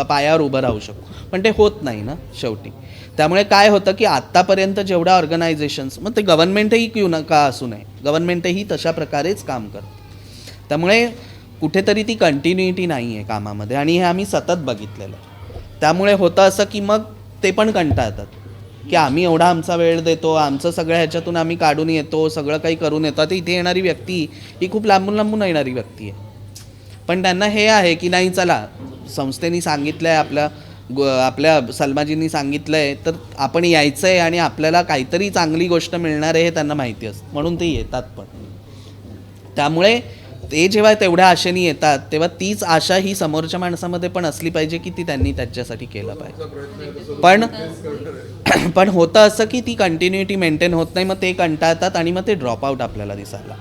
पायावर उभं राहू शकू, पण ते होत नाही ना शेवटी. त्यामुळे काय होतं की आत्तापर्यंत जेवढ्या ऑर्गनायझेशन्स, मग ते गव्हर्नमेंटही क्यू नका असू नये, गव्हर्नमेंटही तशा प्रकारेच काम करतं. त्यामुळे कुठेतरी ती कंटिन्युइटी नाही आहे कामामध्ये, आणि हे आम्ही सतत बघितलेलं आहे. त्यामुळे होतं असं की मग ते पण कंटाळतात की आम्ही एवढा आमचा वेळ देतो, आमचं सगळं ह्याच्यातून आम्ही काढून येतो, सगळं काही करून येतो. आता इथे येणारी व्यक्ती ही खूप लांबून लांबून येणारी व्यक्ती आहे, पण त्यांना हे आहे की नाही चला संस्थेने सांगितलं आहे, आपल्या सलमाजींनी सांगितलं आहे, तर आपण यायचं आहे आणि आपल्याला काहीतरी चांगली गोष्ट मिळणार आहे हे त्यांना माहिती असतं, म्हणून ते येतात पण. त्यामुळे ते जेव्हा तेवढ्या आशेने येतात तेव्हा तीच आशा ही समोरच्या माणसामध्ये पण असली पाहिजे की ती त्यांनी त्याच्यासाठी केलं पाहिजे. पण होतं असं की ती कंटिन्युइटी मेंटेन होत नाही, मग ते कंटाळतात आणि मग ते ड्रॉपआउट आपल्याला दिसायला.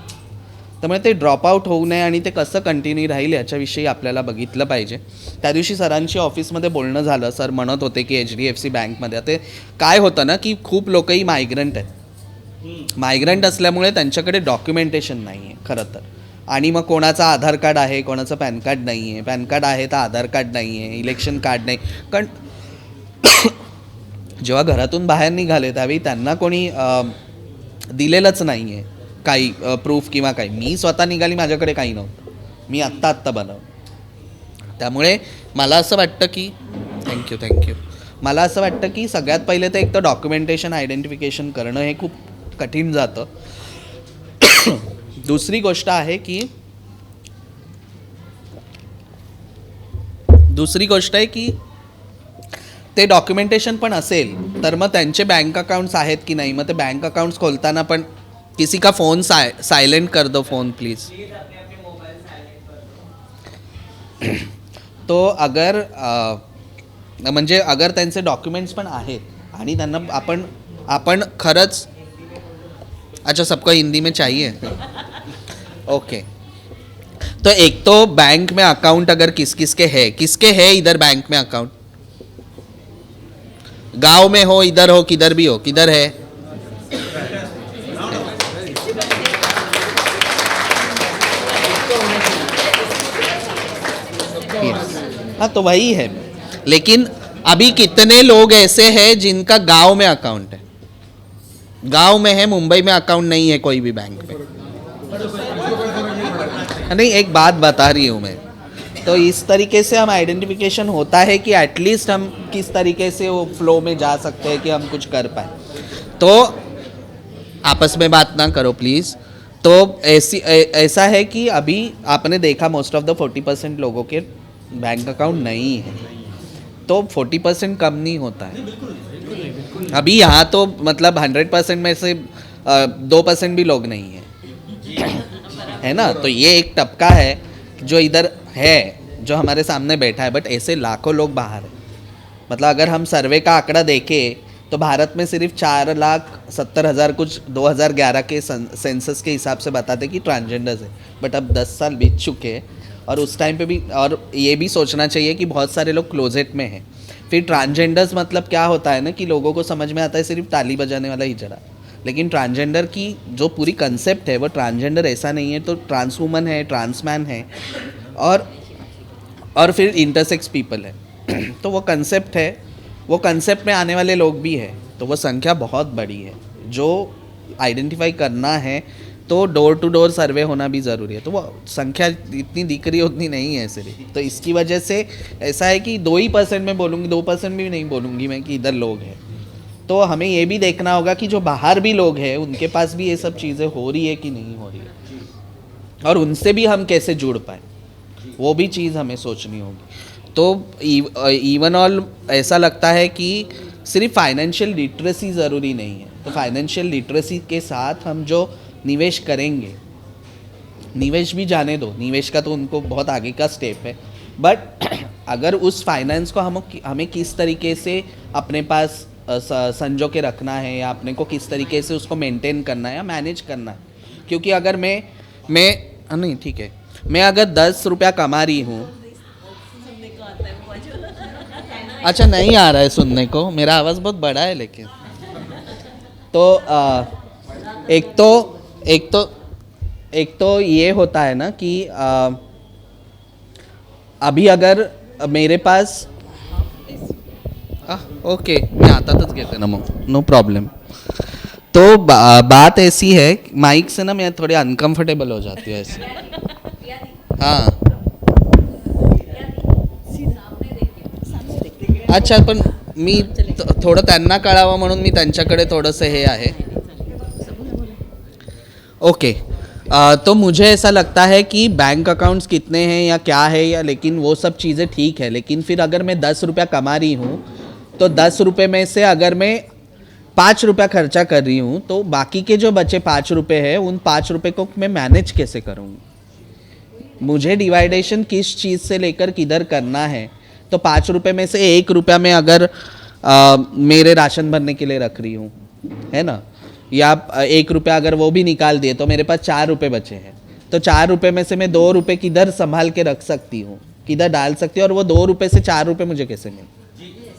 त्यामुळे ते ड्रॉपआउट होऊ नये आणि ते कसं कंटिन्यू राहील याच्याविषयी आपल्याला बघितलं पाहिजे. त्या दिवशी सरांशी ऑफिसमध्ये बोलणं झालं, सर म्हणत होते की HDFC बँकमध्ये ते काय होतं ना की खूप लोकही मायग्रंट आहेत. मायग्रंट असल्यामुळे त्यांच्याकडे डॉक्युमेंटेशन नाही आहे खरं तर, आणि मग कोणाचं आधार कार्ड आहे, कोणाचं पॅन कार्ड नाही आहे, पॅन कार्ड आहे तर आधार कार्ड नाही आहे, इलेक्शन कार्ड नाही. कारण जेव्हा घरातून बाहेर निघाले त्यावेळी त्यांना कोणी दिलेलंच नाही आहे काही प्रूफ किंवा काही. मी स्वतः निघाली, माझ्याकडे काही नव्हतं, मी आत्ता बनवलं. त्यामुळे मला असं वाटतं की थँक्यू मला असं वाटतं की सगळ्यात पहिले तर एक तर डॉक्युमेंटेशन आयडेंटिफिकेशन करणं हे खूप कठीण जातं. दुसरी गोष्ट आहे की ते डॉक्युमेंटेशन पण असेल तर मग त्यांचे बँक अकाउंट्स आहेत की नाही, मग ते बँक अकाउंट्स खोलताना पण किसी का फ़ोन साइलेंट कर दो फ़ोन प्लीज़. तो अगर म्हणजे अगर त्यांचे डॉक्युमेंट्स पण आहेत आणि त्यांना आपण खरंच, अच्छा सबको हिंदी में चाहिए, ओके. तो एक तो बैंक में अकाउंट अगर किसके है इधर बैंक में अकाउंट, गांव में हो, इधर हो, किधर भी हो, किधर है? हाँ तो वही है, लेकिन अभी कितने लोग ऐसे हैं जिनका गांव में अकाउंट है, गांव में है, मुंबई में अकाउंट नहीं है कोई भी बैंक में. नहीं, एक बात बता रही हूँ मैं. तो इस तरीके से हम आइडेंटिफिकेशन होता है कि एटलीस्ट हम किस तरीके से वो फ्लो में जा सकते हैं कि हम कुछ कर पाए. तो आपस में बात ना करो प्लीज़. तो ऐसा है कि अभी आपने देखा मोस्ट ऑफ द 40% लोगों के बैंक अकाउंट नहीं है, तो 40% कम नहीं होता है। अभी यहाँ तो मतलब 100% में से 2% भी लोग नहीं है, है ना। तो ये एक टपका है जो इधर है, जो हमारे सामने बैठा है, बट ऐसे लाखों लोग बाहर हैं। मतलब अगर हम सर्वे का आंकड़ा देखें तो भारत में सिर्फ 4,70,000 कुछ 2011 के सेंसस के हिसाब से बताते कि ट्रांसजेंडर्स है, बट अब 10 साल बीत चुके हैं और उस टाइम पे भी, और ये भी सोचना चाहिए कि बहुत सारे लोग क्लोजेट में हैं। फिर ट्रांसजेंडर्स मतलब क्या होता है ना कि लोगों को समझ में आता है सिर्फ ताली बजाने वाला हिजड़ा, लेकिन ट्रांसजेंडर की जो पूरी कंसेप्ट है वो ट्रांसजेंडर ऐसा नहीं है। तो ट्रांस वूमन है, ट्रांसमैन है, और फिर इंटरसेक्स पीपल है। तो वो कंसेप्ट है, वो कंसेप्ट में आने वाले लोग भी है, तो वो संख्या बहुत बड़ी है जो आइडेंटिफाई करना है। तो डोर टू डोर सर्वे होना भी ज़रूरी है। तो वो संख्या इतनी दिख रही उतनी नहीं है सिर्फ, तो इसकी वजह से ऐसा है कि 2% में बोलूँगी, 2% भी नहीं बोलूँगी मैं कि इधर लोग हैं। तो हमें ये भी देखना होगा कि जो बाहर भी लोग हैं उनके पास भी ये सब चीज़ें हो रही है कि नहीं हो रही है, और उनसे भी हम कैसे जुड़ पाए, वो भी चीज़ हमें सोचनी होगी। तो इवन ऑल ऐसा लगता है कि सिर्फ फाइनेंशियल लिटरेसी ज़रूरी नहीं है। तो फाइनेंशियल लिटरेसी के साथ हम जो निवेश करेंगे, निवेश भी जाने दो, निवेश का तो उनको बहुत आगे का स्टेप है, बट अगर उस फाइनेंस को हमें किस तरीके से अपने पास संजो के रखना है, या अपने को किस तरीके से उसको मेंटेन करना है या मैनेज करना है। क्योंकि अगर मैं नहीं ठीक है, मैं अगर 10 रुपया कमा रही हूँ, अच्छा नहीं आ रहा है सुनने को, मेरा आवाज़ बहुत बड़ा है लेकिन, तो एक तो ये होता है ना कि अभी अगर मेरे पास ओके मैं आता तो कहते ना, नो प्रॉब्लम। तो बात ऐसी है, माइक से ना मैं थोड़ी अनकंफर्टेबल हो जाती है ऐसे। हाँ अच्छा, पण मी थोडं त्यांना कळावं म्हणून मी त्यांच्याकडे थोडंसं हे आहे। ओके, तो मुझे ऐसा लगता है कि बैंक अकाउंट्स कितने हैं या क्या है, या लेकिन वो सब चीज़ें ठीक है, लेकिन फिर अगर मैं 10 रुपया कमा रही हूँ तो 10 रुपये में से अगर मैं 5 रुपया खर्चा कर रही हूँ, तो बाकी के जो बचे 5 रुपये हैं उन 5 रुपये को मैं मैनेज कैसे करूँगी। मुझे डिवाइडेशन किस चीज़ से लेकर किधर करना है। तो 5 रुपये में से 1 रुपया मैं अगर मेरे राशन भरने के लिए रख रही हूँ, है ना, या 1 रुपया अगर वो भी निकाल दिए तो मेरे पास 4 रुपये बचे हैं। तो 4 रुपये में से मैं 2 रुपये किधर संभाल के रख सकती हूँ, किधर डाल सकती हूँ, और वो 2 रुपये से 4 रुपये मुझे कैसे मिले,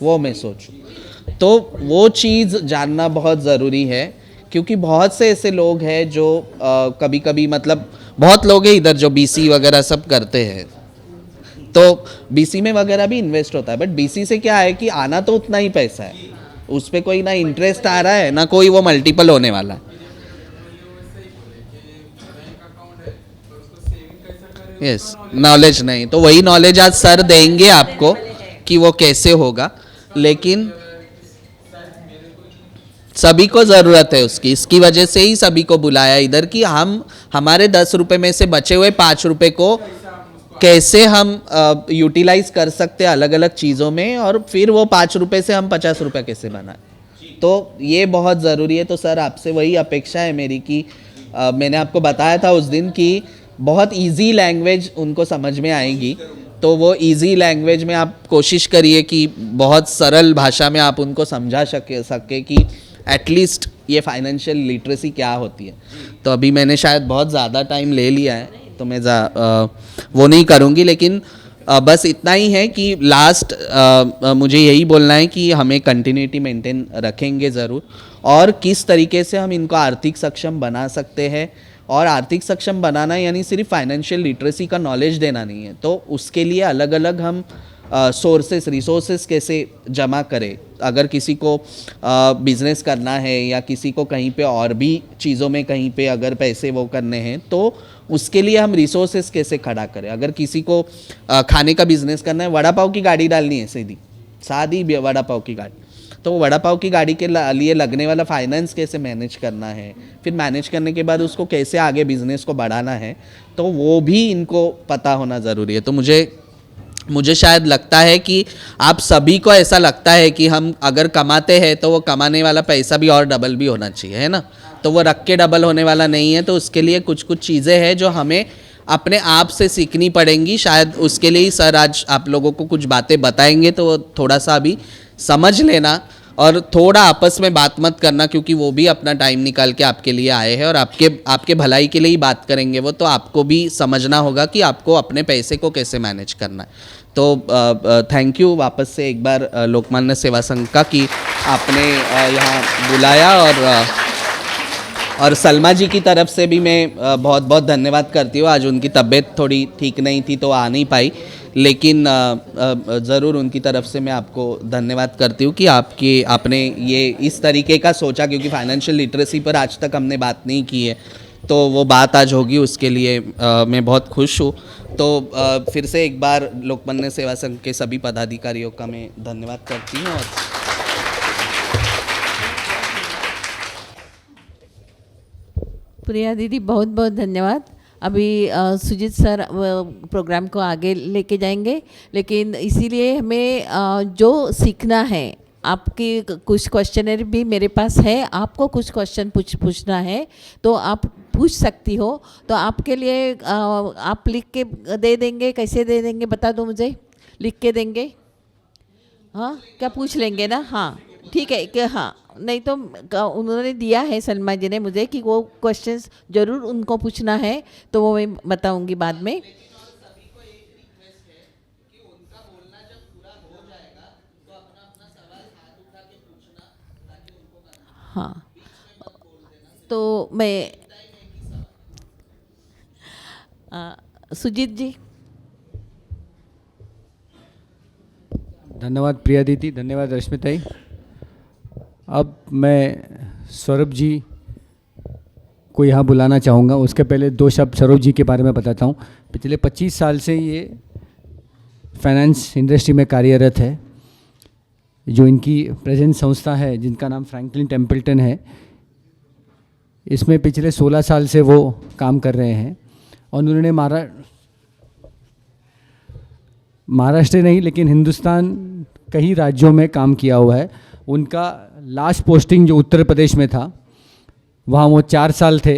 वो मैं सोचूं। तो वो चीज़ जानना बहुत ज़रूरी है, क्योंकि बहुत से ऐसे लोग हैं जो कभी कभी मतलब बहुत लोग हैं इधर जो बीसी वगैरह सब करते हैं। तो बीसी में वगैरह भी इन्वेस्ट होता है, बट बीसी से क्या है कि आना तो उतना ही पैसा है, उस पर कोई ना इंटरेस्ट आ रहा है ना कोई वो मल्टीपल होने वाला है। यस, नॉलेज नहीं, तो वही नॉलेज आज सर देंगे आपको कि वो कैसे होगा, लेकिन सभी को ज़रूरत है उसकी। इसकी वजह से ही सभी को बुलाया इधर कि हम हमारे 10 रुपये में से बचे हुए 5 रुपये को कैसे हम यूटिलाइज कर सकते हैं अलग अलग चीज़ों में, और फिर वो 5 रुपये से हम 50 रुपये कैसे बनाएं। तो ये बहुत ज़रूरी है। तो सर आपसे वही अपेक्षा है मेरी कि मैंने आपको बताया था उस दिन कि बहुत इजी लैंग्वेज उनको समझ में आएगी, तो वो इजी लैंग्वेज में आप कोशिश करिए कि बहुत सरल भाषा में आप उनको समझा सके कि एटलीस्ट ये फाइनेंशियल लिटरेसी क्या होती है। तो अभी मैंने शायद बहुत ज़्यादा टाइम ले लिया है, तो मैं वो नहीं करूँगी, लेकिन बस इतना ही है कि लास्ट मुझे यही बोलना है कि हमें कंटिन्यूटी मेंटेन रखेंगे ज़रूर, और किस तरीके से हम इनको आर्थिक सक्षम बना सकते हैं। और आर्थिक सक्षम बनाना यानी सिर्फ फाइनेंशियल लिटरेसी का नॉलेज देना नहीं है, तो उसके लिए अलग अलग हम रिसोर्सेस कैसे जमा करें। अगर किसी को बिजनेस करना है या किसी को कहीं पे और भी चीज़ों में कहीं पे अगर पैसे वो करने हैं, तो उसके लिए हम रिसोर्सेस कैसे खड़ा करें। अगर किसी को खाने का बिजनेस करना है, वड़ा पाव की गाड़ी डालनी है, सीधी सादी वड़ा पाव की गाड़ी, तो वो वड़ा पाव की गाड़ी के लिए लगने वाला फाइनेंस कैसे मैनेज करना है, फिर मैनेज करने के बाद उसको कैसे आगे बिजनेस को बढ़ाना है, तो वो भी इनको पता होना ज़रूरी है। तो मुझे शायद लगता है कि आप सभी को ऐसा लगता है कि हम अगर कमाते हैं तो वो कमाने वाला पैसा भी और डबल भी होना चाहिए, है ना, तो वो रख के डबल होने वाला नहीं है। तो उसके लिए कुछ कुछ चीज़ें हैं जो हमें अपने आप से सीखनी पड़ेंगी। शायद उसके लिए ही सर आज आप लोगों को कुछ बातें बताएंगे, तो वो थोड़ा सा अभी समझ लेना और थोड़ा आपस में बात मत करना, क्योंकि वो भी अपना टाइम निकाल के आपके लिए आए हैं और आपके भलाई के लिए ही बात करेंगे वो। तो आपको भी समझना होगा कि आपको अपने पैसे को कैसे मैनेज करना है। तो थैंक यू वापस से एक बार लोकमान्य सेवा संघ का कि आपने यहाँ बुलाया, और सलमा जी की तरफ से भी मैं बहुत बहुत धन्यवाद करती हूँ। आज उनकी तबीयत थोड़ी ठीक नहीं थी तो आ नहीं पाई, लेकिन ज़रूर उनकी तरफ से मैं आपको धन्यवाद करती हूँ कि आपने ये इस तरीके का सोचा, क्योंकि फाइनेंशियल लिटरेसी पर आज तक हमने बात नहीं की है, तो वो बात आज होगी, उसके लिए मैं बहुत खुश हूँ। तो फिर से एक बार लोकमान्य सेवा संघ के सभी पदाधिकारियों का मैं धन्यवाद करती हूँ। और प्रिया दीदी बहुत बहुत धन्यवाद। अभी सुजीत सर प्रोग्राम को आगे लेके जाएंगे, लेकिन इसीलिए हमें जो सीखना है, आपकी कुछ क्वेश्चनर भी मेरे पास है, आपको कुछ क्वेश्चन पूछना है तो आप पूछ सकती हो। तो आपके लिए आप लिख के दे देंगे, कैसे दे देंगे बता दो मुझे, लिख के देंगे? हाँ, क्या पूछ लेंगे ना? हाँ ठीक है कि हाँ, नहीं तो उन्होंने दिया है सलमा जी ने मुझे कि वो क्वेश्चंस ज़रूर उनको पूछना है, तो वो मैं बताऊंगी बाद में। हाँ, तो मैं सुजीत जी। धन्यवाद प्रिया दीदी, धन्यवाद रश्मिता जी। अब मैं सौरभ जी को यहाँ बुलाना चाहूँगा। उसके पहले दो शब्द सौरभ जी के बारे में बताता हूँ। पिछले 25 साल से ये फाइनेंस इंडस्ट्री में कार्यरत है। जो इनकी प्रेजेंट संस्था है जिनका नाम फ्रैंकलिन टेम्पल्टन है, इसमें पिछले 16 साल से वो काम कर रहे हैं और उन्होंने महाराष्ट्र नहीं लेकिन हिंदुस्तान कई राज्यों में काम किया हुआ है। उनका लास्ट पोस्टिंग जो उत्तर प्रदेश में था, वहाँ वो 4 साल थे,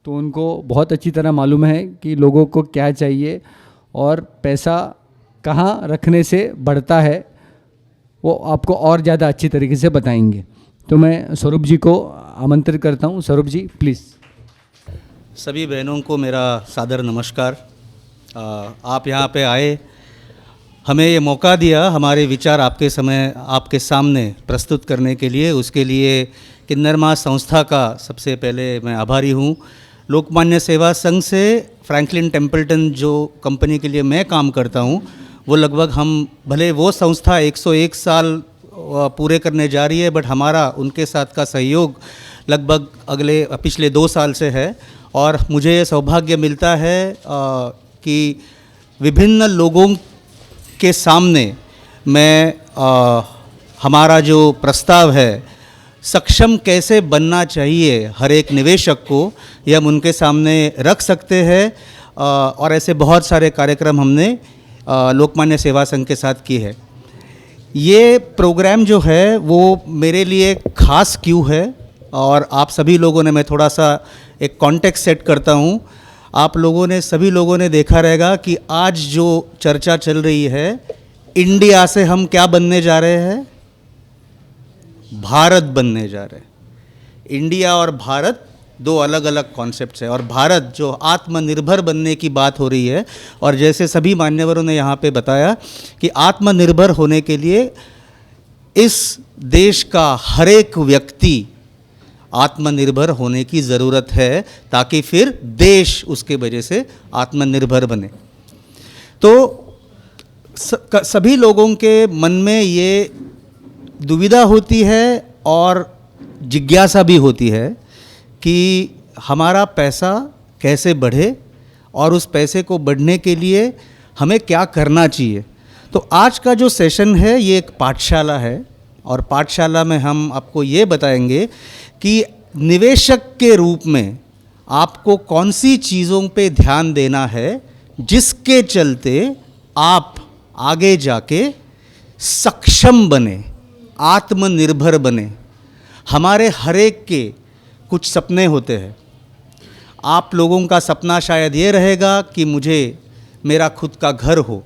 तो उनको बहुत अच्छी तरह मालूम है कि लोगों को क्या चाहिए और पैसा कहाँ रखने से बढ़ता है, वो आपको और ज़्यादा अच्छी तरीके से बताएंगे। तो मैं सौरभ जी को आमंत्रित करता हूँ। सौरभ जी प्लीज़। सभी बहनों को मेरा सादर नमस्कार। आप यहाँ पे आए, हमें ये मौका दिया हमारे विचार आपके सामने प्रस्तुत करने के लिए। उसके लिए किन्नर माँ संस्था का सबसे पहले मैं आभारी हूँ। लोकमान्य सेवा संघ से फ्रैंकलिन टेम्पल्टन जो कंपनी के लिए मैं काम करता हूँ, वो लगभग हम भले वो संस्था 101 साल पूरे करने जा रही है, बट हमारा उनके साथ का सहयोग लगभग पिछले 2 साल से है। और मुझे ये सौभाग्य मिलता है कि विभिन्न लोगों के सामने मैं हमारा जो प्रस्ताव है, सक्षम कैसे बनना चाहिए हर एक निवेशक को, ये हम उनके सामने रख सकते हैं। और ऐसे बहुत सारे कार्यक्रम हमने लोकमान्य सेवा संघ के साथ किए हैं। ये प्रोग्राम जो है वो मेरे लिए खास क्यों है, और आप सभी लोगों ने, मैं थोड़ा सा एक कॉन्टेक्स्ट सेट करता हूँ। आप लोगों ने, सभी लोगों ने देखा रहेगा कि आज जो चर्चा चल रही है, इंडिया से हम क्या बनने जा रहे हैं? भारत बनने जा रहे हैं। इंडिया और भारत 2 अलग अलग कॉन्सेप्ट्स है। और भारत जो आत्मनिर्भर बनने की बात हो रही है, और जैसे सभी मान्यवरों ने यहाँ पे बताया कि आत्मनिर्भर होने के लिए इस देश का हर एक व्यक्ति आत्मनिर्भर होने की ज़रूरत है, ताकि फिर देश उसके वजह से आत्मनिर्भर बने। तो सभी लोगों के मन में ये दुविधा होती है और जिज्ञासा भी होती है कि हमारा पैसा कैसे बढ़े और उस पैसे को बढ़ने के लिए हमें क्या करना चाहिए। तो आज का जो सेशन है ये एक पाठशाला है और पाठशाला में हम आपको ये बताएंगे कि निवेशक के रूप में आपको कौन सी चीज़ों पे ध्यान देना है जिसके चलते आप आगे जाके सक्षम बने, आत्मनिर्भर बने। हमारे हर एक के कुछ सपने होते हैं। आप लोगों का सपना शायद ये रहेगा कि मुझे मेरा खुद का घर हो।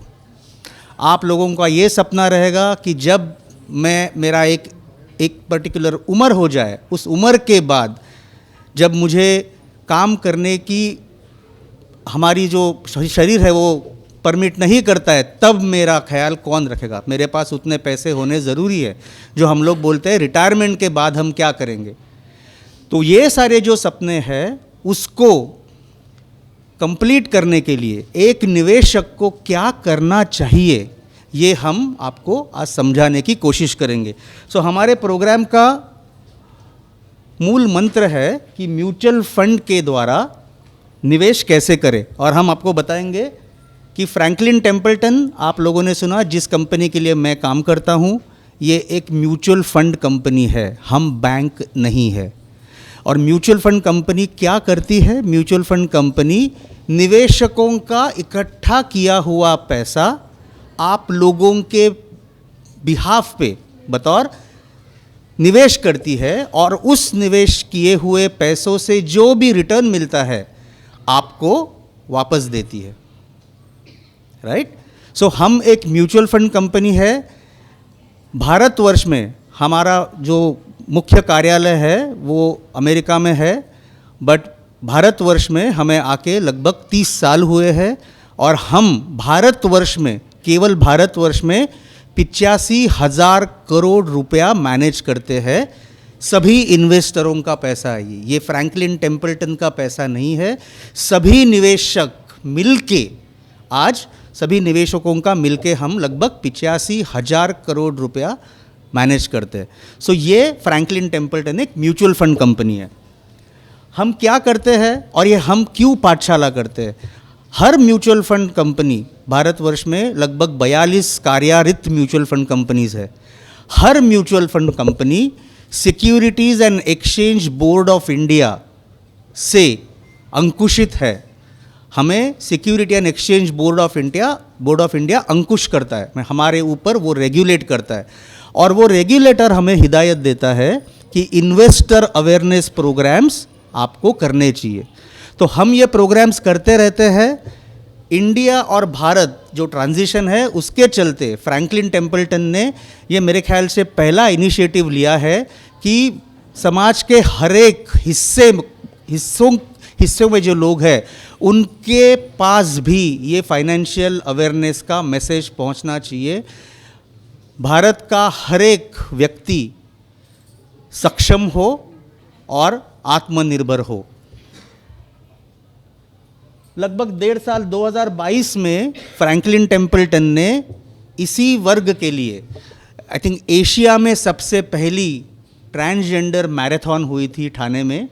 आप लोगों का ये सपना रहेगा कि जब मेरा एक पर्टिकुलर उम्र हो जाए, उस उम्र के बाद जब मुझे काम करने की हमारी जो शरीर है वो परमिट नहीं करता है, तब मेरा ख्याल कौन रखेगा। मेरे पास उतने पैसे होने ज़रूरी है। जो हम लोग बोलते हैं रिटायरमेंट के बाद हम क्या करेंगे। तो ये सारे जो सपने हैं उसको कंप्लीट करने के लिए एक निवेशक को क्या करना चाहिए, ये हम आपको आज समझाने की कोशिश करेंगे। सो हमारे प्रोग्राम का मूल मंत्र है कि म्यूचुअल फंड के द्वारा निवेश कैसे करें। और हम आपको बताएंगे कि फ्रैंकलिन टेम्पल्टन, आप लोगों ने सुना, जिस कंपनी के लिए मैं काम करता हूँ, ये एक म्यूचुअल फंड कंपनी है, हम बैंक नहीं है। और म्यूचुअल फंड कंपनी क्या करती है? म्यूचुअल फंड कंपनी निवेशकों का इकट्ठा किया हुआ पैसा आप लोगों के बिहाफ पे बतौर निवेश करती है, और उस निवेश किए हुए पैसों से जो भी रिटर्न मिलता है आपको वापस देती है। राइट? सो हम एक म्यूचुअल फंड कंपनी है। भारतवर्ष में हमारा जो मुख्य कार्यालय है वो अमेरिका में है, बट भारतवर्ष में हमें आके लगभग 30 साल हुए हैं। और हम भारतवर्ष में, केवल भारतवर्ष में 85,000 करोड़ रुपया मैनेज करते हैं। सभी इन्वेस्टरों का पैसा है ये फ्रैंकलिन टेम्पल्टन का पैसा नहीं है। सभी निवेशक मिलके, आज सभी निवेशकों का मिलके हम लगभग 85,000 करोड़ रुपया मैनेज करते हैं। सो ये फ्रैंकलिन टेम्पल्टन एक म्यूचुअल फंड कंपनी है। हम क्या करते हैं और ये हम क्यों पाठशाला करते हैं? हर म्यूचुअल फंड कंपनी, भारतवर्ष में लगभग 42 कार्यारित म्यूचुअल फंड कंपनीज है। हर mutual fund company securities and exchange board of India से अंकुशित है। हमें security and exchange board of India अंकुश करता है, हमारे ऊपर वो रेगुलेट करता है। और वो रेगुलेटर हमें हिदायत देता है कि इन्वेस्टर अवेयरनेस प्रोग्राम्स आपको करने चाहिए। तो हम ये प्रोग्राम्स करते रहते हैं। इंडिया और भारत जो ट्रांजिशन है उसके चलते फ्रैंकलिन टेम्पल्टन ने ये मेरे ख्याल से पहला इनिशिएटिव लिया है कि समाज के हर एक हिस्सों में जो लोग हैं उनके पास भी ये फाइनेंशियल अवेयरनेस का मैसेज पहुंचना चाहिए। भारत का हर एक व्यक्ति सक्षम हो और आत्मनिर्भर हो। लगभग 1.5 साल 2022 में फ्रैंकलिन टेम्पल्टन ने इसी वर्ग के लिए, आई थिंक एशिया में सबसे पहली ट्रांसजेंडर मैराथन हुई थी ठाणे में।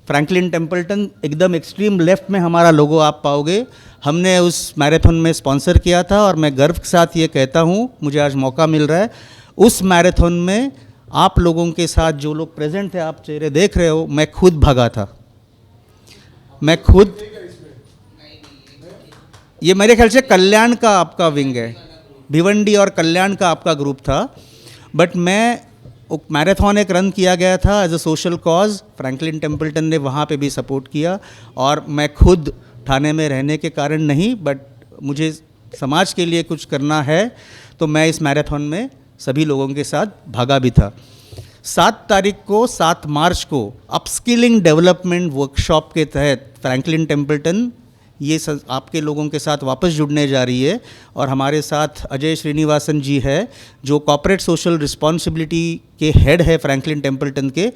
फ्रैंकलिन टेम्पल्टन एकदम एक्सट्रीम लेफ्ट में हमारा लोगो आप पाओगे। हमने उस मैराथन में स्पॉन्सर किया था और मैं गर्व के साथ ये कहता हूँ, मुझे आज मौका मिल रहा है उस मैराथन में आप लोगों के साथ जो लोग प्रेजेंट थे, आप चेहरे देख रहे हो, मैं खुद भागा था। मैं खुद, ये मेरे ख्याल से कल्याण का आपका विंग है, भिवंडी और कल्याण का आपका ग्रुप था। बट मैं मैराथन एक रन किया गया था as a social cause. Franklin Templeton ने वहाँ पे भी सपोर्ट किया। और मैं खुद ठाणे में रहने के कारण नहीं, बट मुझे समाज के लिए कुछ करना है, तो मैं इस मैराथन में सभी लोगों के साथ भागा भी था। 7 मार्च को अपस्किलिंग डेवलपमेंट वर्कशॉप के तहत फ्रैंकलिन टेम्पल्टन ये आपके लोगों के साथ वापस जुड़ने जा रही है। और हमारे साथ अजय श्रीनिवासन जी है जो कॉर्पोरेट सोशल रिस्पॉन्सिबिलिटी के हेड है फ्रैंकलिन टेम्पल्टन के।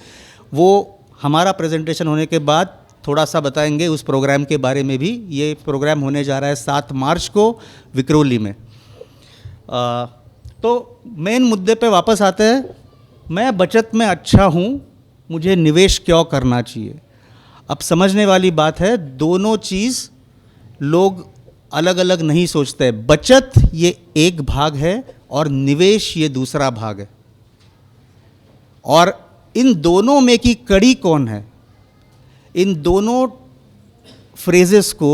वो हमारा प्रेजेंटेशन होने के बाद थोड़ा सा बताएंगे उस प्रोग्राम के बारे में भी। ये प्रोग्राम होने जा रहा है 7 मार्च को विक्रोली में। तो मेन मुद्दे पे वापस आते हैं। मैं बचत में अच्छा हूँ, मुझे निवेश क्यों करना चाहिए? अब समझने वाली बात है, दोनों चीज़ लोग अलग अलग नहीं सोचते। बचत ये एक भाग है और निवेश ये दूसरा भाग है। और इन दोनों में की कड़ी कौन है, इन दोनों फ्रेजेस को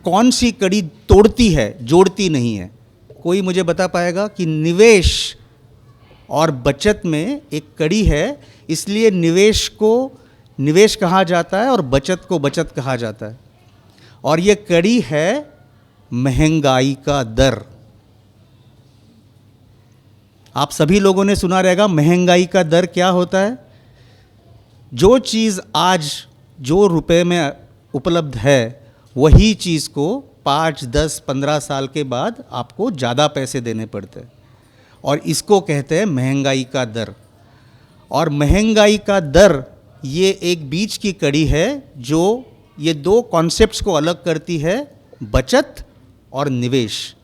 कौन सी कड़ी तोड़ती है, जोड़ती नहीं है? कोई मुझे बता पाएगा कि निवेश और बचत में एक कड़ी है, इसलिए निवेश को निवेश कहा जाता है और बचत को बचत कहा जाता है, और ये कड़ी है महंगाई का दर। आप सभी लोगों ने सुना रहेगा महंगाई का दर क्या होता है। जो चीज़ आज जो रुपए में उपलब्ध है वही चीज़ को 5, 10, 15 साल के बाद आपको ज़्यादा पैसे देने पड़ते हैं, और इसको कहते हैं महंगाई का दर। और महंगाई का दर ये एक बीच की कड़ी है जो ये दो कॉन्सेप्ट्स को अलग करती है, बचत और निवेश।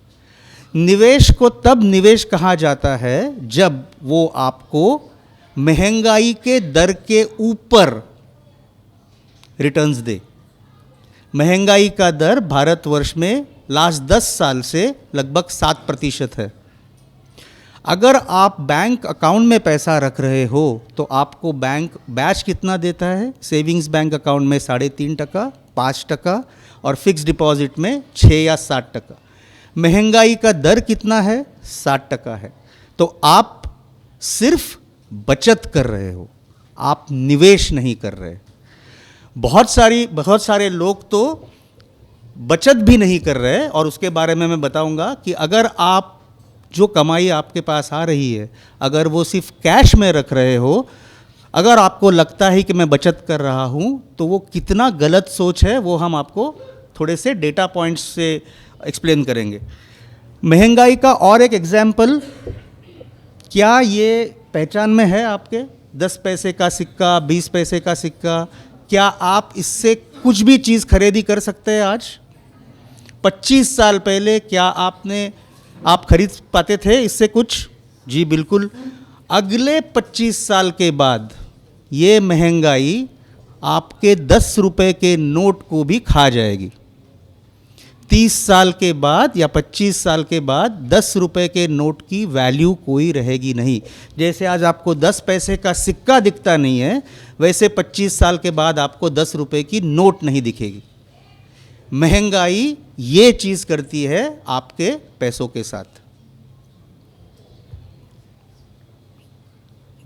निवेश को तब निवेश कहा जाता है जब वो आपको महंगाई के दर के ऊपर रिटर्न्स दे। महंगाई का दर भारतवर्ष में लास्ट 10 साल से लगभग 7% है। अगर आप बैंक अकाउंट में पैसा रख रहे हो तो आपको बैंक ब्याज कितना देता है? सेविंग्स बैंक अकाउंट में 3.5%, 5% और फिक्स डिपॉजिट में 6 या 7%। महंगाई का दर कितना है? 60% है। तो आप सिर्फ बचत कर रहे हो, आप निवेश नहीं कर रहे। बहुत सारे लोग तो बचत भी नहीं कर रहे, और उसके बारे में मैं बताऊंगा कि अगर आप जो कमाई आपके पास आ रही है अगर वो सिर्फ कैश में रख रहे हो, अगर आपको लगता है कि मैं बचत कर रहा हूँ, तो वो कितना गलत सोच है वो हम आपको थोड़े से डेटा पॉइंट्स से एक्सप्लेन करेंगे। महंगाई का और एक एग्जाम्पल, क्या ये पहचान में है आपके? 10 पैसे का सिक्का, 20 पैसे का सिक्का, क्या आप इससे कुछ भी चीज़ खरीदी कर सकते हैं आज? 25 साल पहले क्या आप खरीद पाते थे इससे कुछ? जी बिल्कुल। अगले 25 साल के बाद ये महंगाई आपके 10 रुपए के नोट को भी खा जाएगी। 30 साल के बाद या 25 साल के बाद 10 रुपए के नोट की वैल्यू कोई रहेगी नहीं। जैसे आज आपको 10 पैसे का सिक्का दिखता नहीं है, वैसे 25 साल के बाद आपको 10 रुपए की नोट नहीं दिखेगी। महंगाई ये चीज़ करती है आपके पैसों के साथ।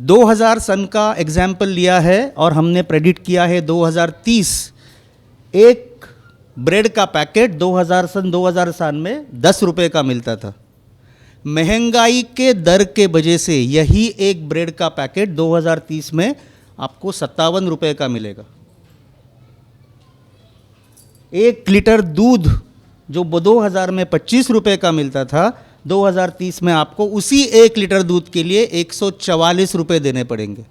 2000 सन का एग्जाम्पल लिया है और हमने प्रेडिक्ट किया है 2030। एक ब्रेड का पैकेट 2000 सन में 10 रुपए का मिलता था। महंगाई के दर के वजह से यही एक ब्रेड का पैकेट 2030 में आपको 57 रुपए का मिलेगा। 1 लीटर दूध जो 2000 में 25 रुपए का मिलता था, 2030 में आपको उसी 1 लीटर दूध के लिए 144 रुपए देने पड़ेंगे।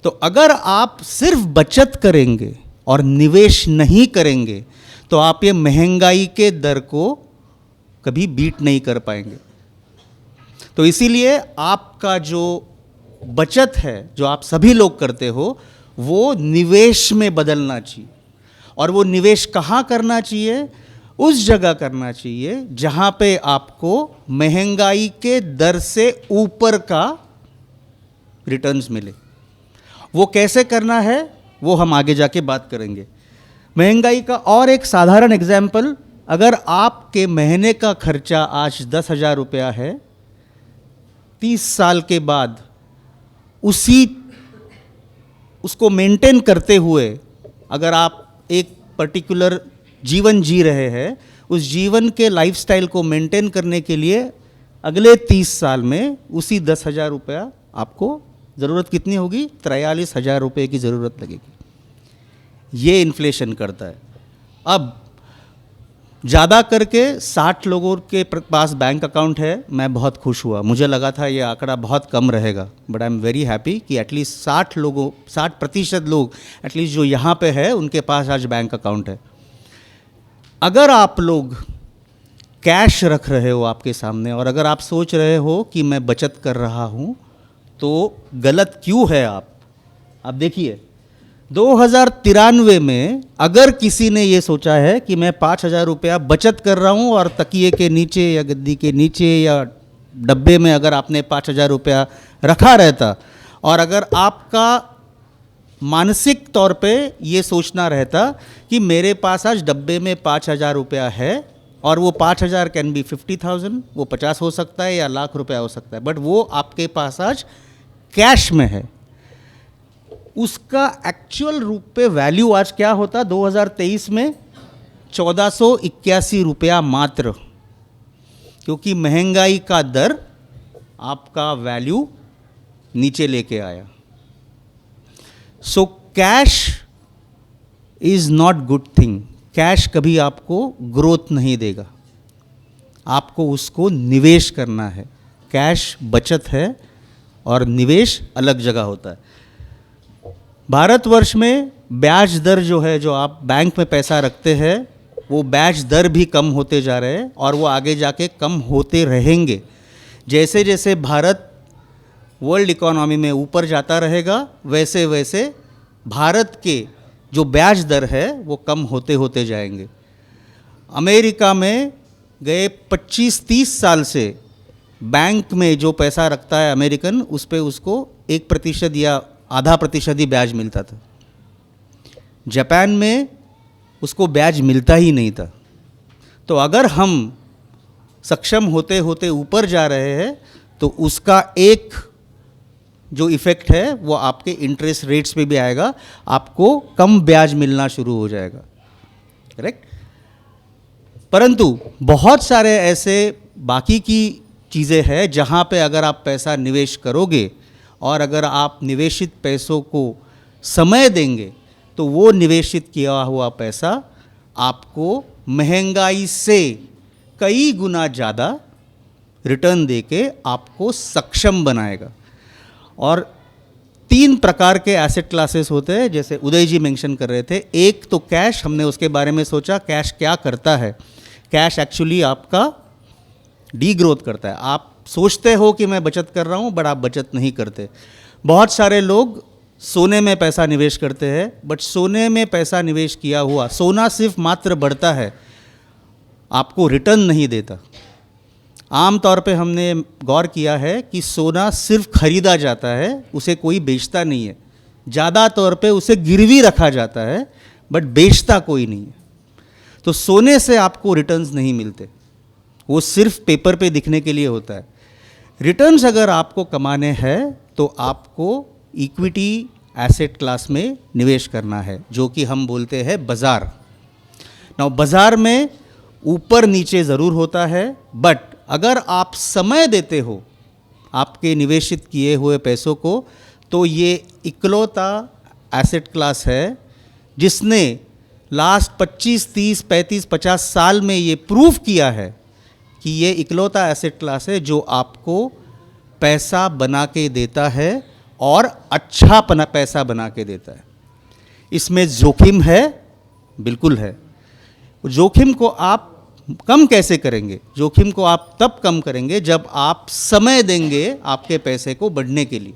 तो अगर आप सिर्फ बचत करेंगे और निवेश नहीं करेंगे तो आप ये महंगाई के दर को कभी बीट नहीं कर पाएंगे। तो इसीलिए आपका जो बचत है, जो आप सभी लोग करते हो, वो निवेश में बदलना चाहिए। और वो निवेश कहाँ करना चाहिए? उस जगह करना चाहिए जहाँ पे आपको महंगाई के दर से ऊपर का रिटर्न्स मिले। वो कैसे करना है वो हम आगे जाके बात करेंगे। महंगाई का और एक साधारण एग्जाम्पल, अगर आपके महीने का खर्चा आज 10,000 रुपया है, 30 साल के बाद उसको मेंटेन करते हुए अगर आप एक पर्टिकुलर जीवन जी रहे हैं, उस जीवन के लाइफस्टाइल को मेंटेन करने के लिए अगले 30 साल में उसी 10,000 रुपया आपको ज़रूरत कितनी होगी? 43,000 रुपये की ज़रूरत लगेगी। ये इन्फ्लेशन करता है। अब ज़्यादा करके 60 लोगों के पास बैंक अकाउंट है। मैं बहुत खुश हुआ, मुझे लगा था ये आंकड़ा बहुत कम रहेगा, but I am very happy कि एटलीस्ट 60% लोग एटलीस्ट जो यहाँ पे है उनके पास आज बैंक अकाउंट है। अगर आप लोग कैश रख रहे हो आपके सामने और अगर आप सोच रहे हो कि मैं बचत कर रहा हूँ, तो गलत क्यों है आप देखिए 2093 में अगर किसी ने ये सोचा है कि मैं 5,000 रुपया बचत कर रहा हूँ और तकिए के नीचे या गद्दी के नीचे या डब्बे में अगर आपने 5,000 रुपया रखा रहता और अगर आपका मानसिक तौर पे ये सोचना रहता कि मेरे पास आज डब्बे में 5,000 रुपया है और वो 5,000 कैन बी 50,000, वो 50 हो सकता है या लाख रुपया हो सकता है, बट वो आपके पास आज कैश में है, उसका एक्चुअल रूप पे वैल्यू आज क्या होता 2023 में 1481 रुपया मात्र, क्योंकि महंगाई का दर आपका वैल्यू नीचे लेके आया। So cash is not good thing. Cash कभी आपको ग्रोथ नहीं देगा, आपको उसको निवेश करना है। कैश बचत है और निवेश अलग जगह होता है। भारतवर्ष में ब्याज दर जो है, जो आप बैंक में पैसा रखते हैं, वो ब्याज दर भी कम होते जा रहे हैं और वो आगे जाके कम होते रहेंगे। जैसे जैसे भारत वर्ल्ड इकोनॉमी में ऊपर जाता रहेगा, वैसे वैसे भारत के जो ब्याज दर है वो कम होते होते जाएंगे। अमेरिका में गए 25-30 साल से बैंक में जो पैसा रखता है अमेरिकन, उस पे उसको 1% या आधा प्रतिशत ही ब्याज मिलता था। जापान में उसको ब्याज मिलता ही नहीं था। तो अगर हम सक्षम होते होते ऊपर जा रहे हैं तो उसका एक जो इफ़ेक्ट है वो आपके इंटरेस्ट रेट्स पे भी आएगा, आपको कम ब्याज मिलना शुरू हो जाएगा, करेक्ट। परंतु बहुत सारे ऐसे बाकी की चीज़ें हैं जहाँ पे अगर आप पैसा निवेश करोगे और अगर आप निवेशित पैसों को समय देंगे तो वो निवेशित किया हुआ पैसा आपको महंगाई से कई गुना ज़्यादा रिटर्न देके आपको सक्षम बनाएगा। और 3 प्रकार के एसेट क्लासेस होते हैं, जैसे उदय जी मेंशन कर रहे थे। एक तो कैश, हमने उसके बारे में सोचा कैश क्या करता है। कैश एक्चुअली आपका डी ग्रोथ करता है। आप सोचते हो कि मैं बचत कर रहा हूँ, बट आप बचत नहीं करते। बहुत सारे लोग सोने में पैसा निवेश करते हैं, बट सोने में पैसा निवेश किया हुआ सोना सिर्फ मात्र बढ़ता है, आपको रिटर्न नहीं देता। आम तौर पे हमने गौर किया है कि सोना सिर्फ खरीदा जाता है, उसे कोई बेचता नहीं है। ज़्यादा तौर पे उसे गिरवी रखा जाता है, बट बेचता कोई नहीं है। तो सोने से आपको रिटर्न्स नहीं मिलते, वो सिर्फ पेपर पे दिखने के लिए होता है। रिटर्न्स अगर आपको कमाने हैं तो आपको इक्विटी एसेट क्लास में निवेश करना है, जो कि हम बोलते हैं बाज़ार। नाउ बाज़ार में ऊपर नीचे ज़रूर होता है, बट अगर आप समय देते हो आपके निवेशित किए हुए पैसों को, तो ये इकलौता एसेट क्लास है जिसने लास्ट 25, 30, 35, 50 साल में ये प्रूव किया है कि ये इकलौता एसेट क्लास है जो आपको पैसा बना के देता है और अच्छा पैसा बना के देता है। इसमें जोखिम है, बिल्कुल है। जोखिम को आप कम कैसे करेंगे? जोखिम को आप तब कम करेंगे जब आप समय देंगे आपके पैसे को बढ़ने के लिए।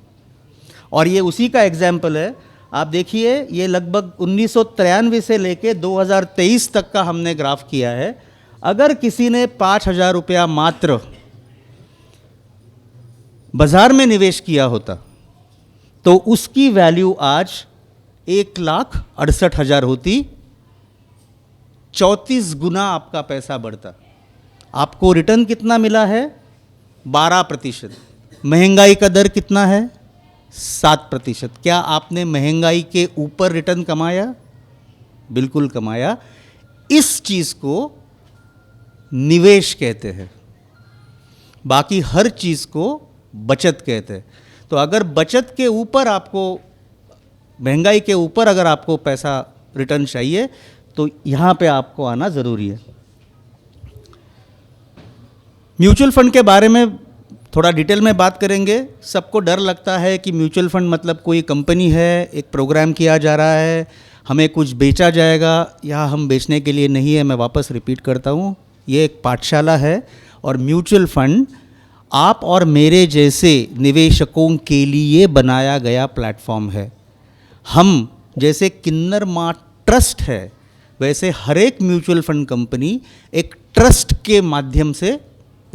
और ये उसी का एग्जाम्पल है। आप देखिए, ये लगभग 1993 से लेके 2023 तक का हमने ग्राफ किया है। अगर किसी ने 5,000 रुपया मात्र बाजार में निवेश किया होता तो उसकी वैल्यू आज 1,68,000 होती, 34 गुना आपका पैसा बढ़ता। आपको रिटर्न कितना मिला है? 12%। महंगाई का दर कितना है? 7%। क्या आपने महंगाई के ऊपर रिटर्न कमाया? बिल्कुल कमाया। इस चीज़ को निवेश कहते हैं, बाकी हर चीज़ को बचत कहते हैं। तो अगर बचत के ऊपर आपको, महंगाई के ऊपर अगर आपको पैसा रिटर्न चाहिए तो यहाँ पे आपको आना ज़रूरी है। म्यूचुअल फंड के बारे में थोड़ा डिटेल में बात करेंगे। सबको डर लगता है कि म्यूचुअल फंड मतलब कोई कंपनी है, एक प्रोग्राम किया जा रहा है, हमें कुछ बेचा जाएगा। यहाँ हम बेचने के लिए नहीं है, मैं वापस रिपीट करता हूँ, ये एक पाठशाला है। और म्यूचुअल फंड आप और मेरे जैसे निवेशकों के लिए बनाया गया प्लेटफॉर्म है। हम जैसे किन्नर माँ ट्रस्ट है, वैसे हर एक म्यूचुअल फंड कंपनी एक ट्रस्ट के माध्यम से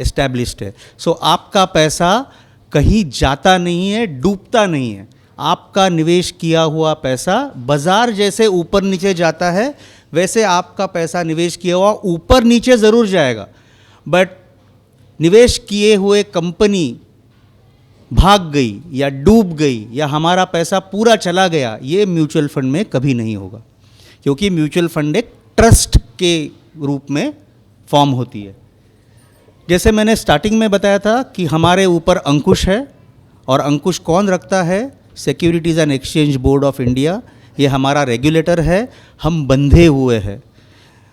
एस्टैब्लिश्ड है। सो आपका पैसा कहीं जाता नहीं है, डूबता नहीं है। आपका निवेश किया हुआ पैसा बाजार जैसे ऊपर नीचे जाता है, वैसे आपका पैसा निवेश किया हुआ ऊपर नीचे ज़रूर जाएगा, बट निवेश किए हुए कंपनी भाग गई या डूब गई या हमारा पैसा पूरा चला गया, ये म्यूचुअल फंड में कभी नहीं होगा, क्योंकि म्यूचुअल फंड एक ट्रस्ट के रूप में फॉर्म होती है। जैसे मैंने स्टार्टिंग में बताया था कि हमारे ऊपर अंकुश है, और अंकुश कौन रखता है? Securities and exchange board of India, ये हमारा रेगुलेटर है। हम बंधे हुए हैं,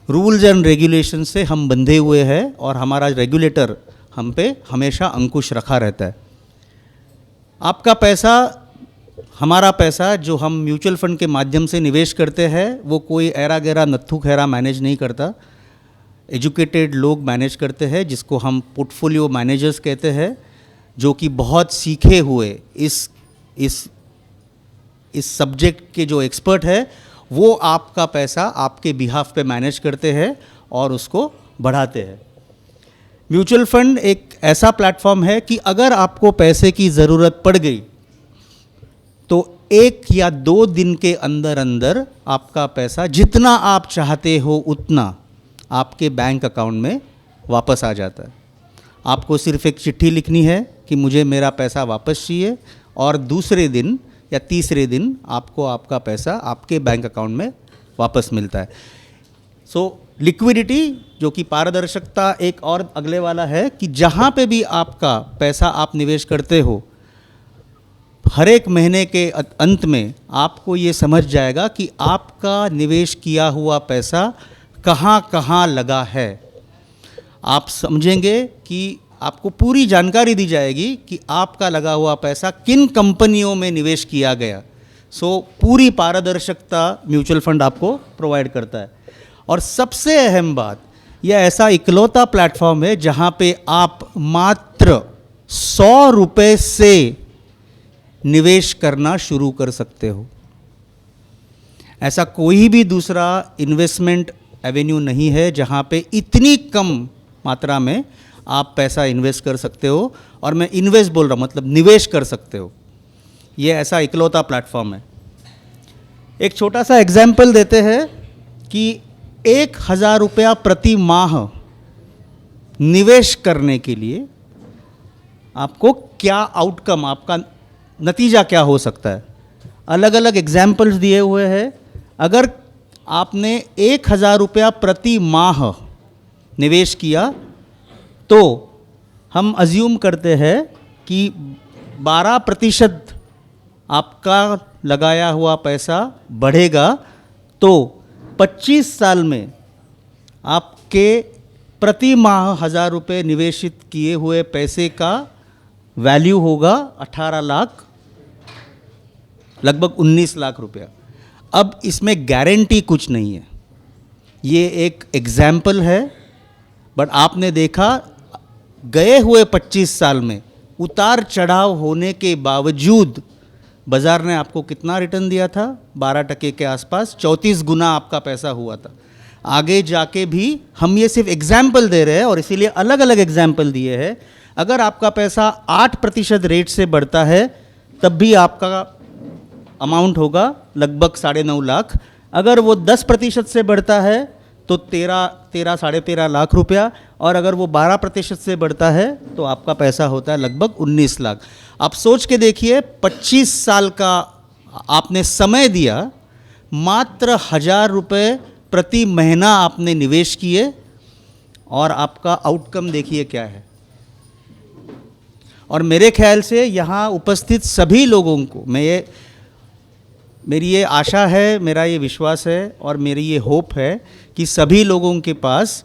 रूल्स एंड रेगुलेशन से हम बंधे हुए हैं, और हमारा रेगुलेटर हम पे हमेशा अंकुश रखा रहता है। आपका पैसा, हमारा पैसा जो हम म्यूचुअल फंड के माध्यम से निवेश करते हैं, वो कोई ऐरा गैरा नत्थु खैरा मैनेज नहीं करता। एजुकेटेड लोग मैनेज करते हैं, जिसको हम पोर्टफोलियो मैनेजर्स कहते हैं, जो कि बहुत सीखे हुए इस सब्जेक्ट के जो एक्सपर्ट है, वो आपका पैसा आपके बिहाफ पे मैनेज करते हैं और उसको बढ़ाते हैं। म्यूचुअल फंड एक ऐसा प्लेटफॉर्म है कि अगर आपको पैसे की ज़रूरत पड़ गई तो 1 या 2 दिन के अंदर अंदर आपका पैसा जितना आप चाहते हो उतना आपके बैंक अकाउंट में वापस आ जाता है। आपको सिर्फ एक चिट्ठी लिखनी है कि मुझे मेरा पैसा वापस चाहिए, और दूसरे दिन या तीसरे दिन आपको आपका पैसा आपके बैंक अकाउंट में वापस मिलता है। सो लिक्विडिटी, जो कि पारदर्शिता, एक और अगले वाला है कि जहाँ पे भी आपका पैसा आप निवेश करते हो, हर एक महीने के अंत में आपको ये समझ जाएगा कि आपका निवेश किया हुआ पैसा कहाँ कहाँ लगा है। आप समझेंगे कि आपको पूरी जानकारी दी जाएगी कि आपका लगा हुआ पैसा किन कंपनियों में निवेश किया गया। सो पूरी पारदर्शिता म्यूचुअल फंड आपको प्रोवाइड करता है। और सबसे अहम बात, यह ऐसा इकलौता प्लेटफॉर्म है जहाँ पे आप मात्र 100 रुपये से निवेश करना शुरू कर सकते हो। ऐसा कोई भी दूसरा इन्वेस्टमेंट एवेन्यू नहीं है जहाँ पे इतनी कम मात्रा में आप पैसा इन्वेस्ट कर सकते हो, और मैं इन्वेस्ट बोल रहा हूँ मतलब निवेश कर सकते हो। ये ऐसा इकलौता प्लेटफॉर्म है। एक छोटा सा एग्जाम्पल देते हैं कि 1000 रुपया प्रति माह निवेश करने के लिए आपको क्या आउटकम, आपका नतीजा क्या हो सकता है। अलग अलग एग्जाम्पल्स दिए हुए हैं। अगर आपने 1000 रुपया प्रति माह निवेश किया तो हम अज्यूम करते हैं कि 12% आपका लगाया हुआ पैसा बढ़ेगा, तो 25 साल में आपके प्रति माह 1000 रुपये निवेशित किए हुए पैसे का वैल्यू होगा 18 लाख, लगभग 19 लाख रुपया। अब इसमें गारंटी कुछ नहीं है, ये एक एग्जाम्पल है, बट आपने देखा गए हुए 25 साल में उतार चढ़ाव होने के बावजूद बाज़ार ने आपको कितना रिटर्न दिया था? 12% के आसपास, 34 गुना आपका पैसा हुआ था। आगे जाके भी हम ये सिर्फ एग्जाम्पल दे रहे हैं, और इसीलिए अलग अलग एग्जाम्पल दिए हैं। अगर आपका पैसा 8% रेट से बढ़ता है तब भी आपका अमाउंट होगा लगभग 9.5 लाख। अगर वो 10% से बढ़ता है तो 13 13.5 लाख रुपया, और अगर वो 12% से बढ़ता है तो आपका पैसा होता है लगभग 19 लाख। आप सोच के देखिए, 25 साल का आपने समय दिया, मात्र 1000 रुपये प्रति महीना आपने निवेश किए, और आपका आउटकम देखिए क्या है। और मेरे ख्याल से यहाँ उपस्थित सभी लोगों को मेरी ये आशा है, मेरा ये विश्वास है, और मेरी ये होप है कि सभी लोगों के पास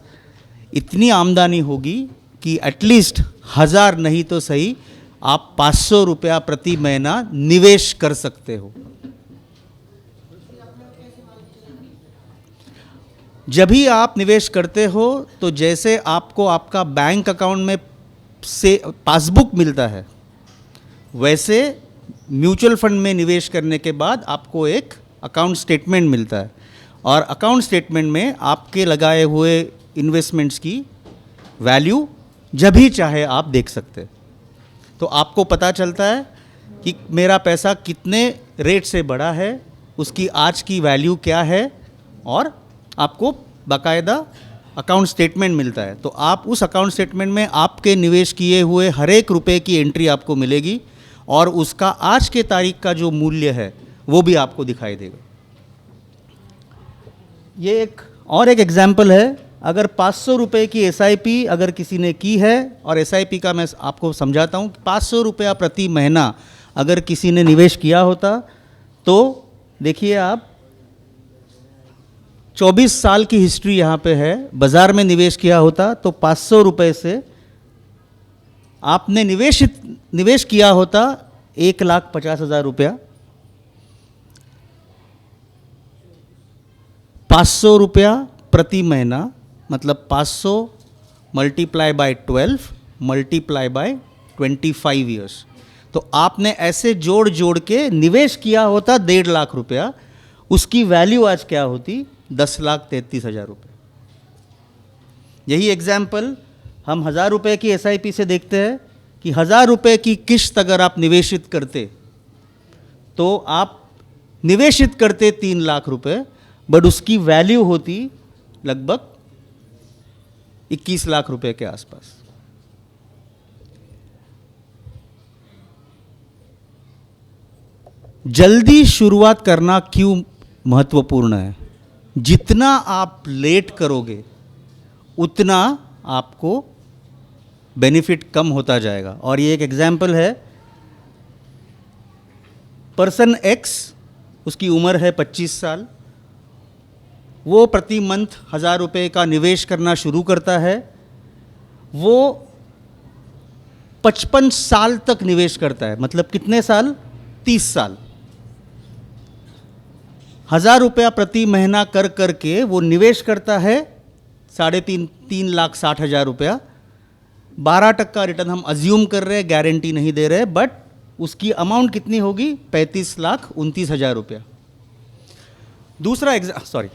इतनी आमदनी होगी कि एटलीस्ट 1000 नहीं तो सही आप 500 रुपया प्रति महीना निवेश कर सकते हो। जब भी आप निवेश करते हो तो जैसे आपको आपका बैंक अकाउंट में से पासबुक मिलता है, वैसे म्यूचुअल फंड में निवेश करने के बाद आपको एक अकाउंट स्टेटमेंट मिलता है, और अकाउंट स्टेटमेंट में आपके लगाए हुए इन्वेस्टमेंट्स की वैल्यू जब भी चाहे आप देख सकते हैं। तो आपको पता चलता है कि मेरा पैसा कितने रेट से बढ़ा है, उसकी आज की वैल्यू क्या है, और आपको बाकायदा अकाउंट स्टेटमेंट मिलता है। तो आप उस अकाउंट स्टेटमेंट में आपके निवेश किए हुए हर एक रुपए की एंट्री आपको मिलेगी और उसका आज के तारीख का जो मूल्य है वो भी आपको दिखाई देगा। ये एक एग्जाम्पल है। अगर 500 रुपये की SIP अगर किसी ने की है, और SIP का मैं आपको समझाता हूँ, 500 रुपया प्रति महीना अगर किसी ने निवेश किया होता तो देखिए आप 24 साल की हिस्ट्री यहाँ पे है। बाज़ार में निवेश किया होता तो 500 रुपये से आपने निवेश किया होता 1,50,000 रुपया। 500 रुपया प्रति महीना मतलब 500 multiply by 12 multiply by 25 years. तो आपने ऐसे जोड़ जोड़ के निवेश किया होता 1.5 लाख रुपया, उसकी वैल्यू आज क्या होती? 10,33,000 रुपये। यही एग्जाम्पल हम 1,000 रुपये की SIP से देखते हैं कि 1,000 रुपये की किश्त अगर आप निवेशित करते तो आप निवेशित करते 3 लाख रुपये, बट उसकी वैल्यू होती लगभग 21 लाख रुपए के आसपास। जल्दी शुरुआत करना क्यों महत्वपूर्ण है? जितना आप लेट करोगे उतना आपको बेनिफिट कम होता जाएगा। और ये एक एग्जाम्पल है। पर्सन X, उसकी उम्र है 25 साल, वो प्रति मंथ 1,000 रुपये का निवेश करना शुरू करता है। वो 55 साल तक निवेश करता है, मतलब कितने साल? 30 साल। 1,000 रुपया प्रति महीना कर करके वो निवेश करता है 3,60,000 रुपया। 12% रिटर्न हम अज्यूम कर रहे हैं, गारंटी नहीं दे रहे, बट उसकी अमाउंट कितनी होगी? 35,29,000 रुपया। दूसरा सॉरी,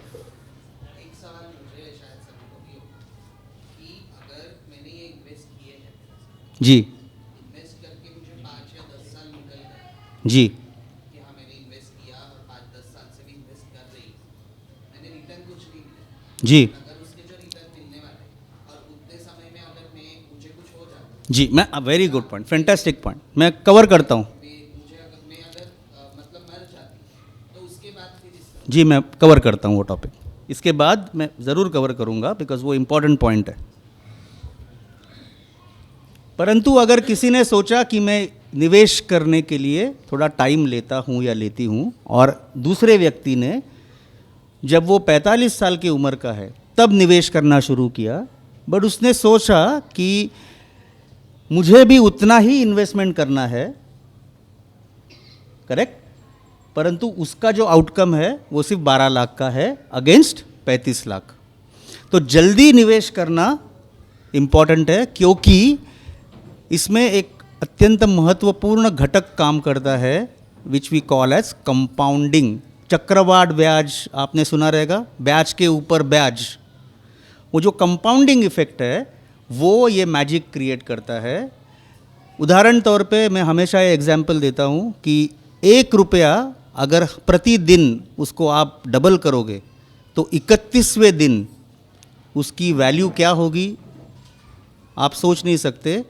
जी इन्वेस्ट करके मुझे 5 या 10 साल निकल गए जी कि हाँ मैंने इन्वेस्ट किया और 5-10 साल से भी इन्वेस्ट कर रही, मैंने रिटर्न कुछ नहीं मिला। जी अगर उसके जो रिटर्न मिलने वाले और उतने समय में अगर मुझे कुछ हो जाता, जी, मैं very good point, fantastic point, मैं कवर करता हूँ। मैं अगर मतलब मर जाती तो उसके बाद फिर जी मैं कवर करता हूँ वो टॉपिक, इसके बाद मैं ज़रूर कवर करूँगा बिकॉज वो इम्पॉर्टेंट पॉइंट है। परंतु अगर किसी ने सोचा कि मैं निवेश करने के लिए थोड़ा टाइम लेता हूँ या लेती हूँ, और दूसरे व्यक्ति ने जब वो 45 साल की उम्र का है तब निवेश करना शुरू किया, बट उसने सोचा कि मुझे भी उतना ही इन्वेस्टमेंट करना है, करेक्ट, परंतु उसका जो आउटकम है वो सिर्फ 12 लाख का है अगेंस्ट 35 लाख। तो जल्दी निवेश करना इम्पॉर्टेंट है, क्योंकि इसमें एक अत्यंत महत्वपूर्ण घटक काम करता है which we call as compounding. चक्रवात ब्याज आपने सुना रहेगा, ब्याज के ऊपर ब्याज। वो जो कंपाउंडिंग इफेक्ट है वो ये मैजिक क्रिएट करता है। उदाहरण तौर पे मैं हमेशा ये एग्जांपल देता हूँ कि 1 रुपया अगर प्रतिदिन उसको आप डबल करोगे तो 31वें दिन उसकी वैल्यू क्या होगी आप सोच नहीं सकते।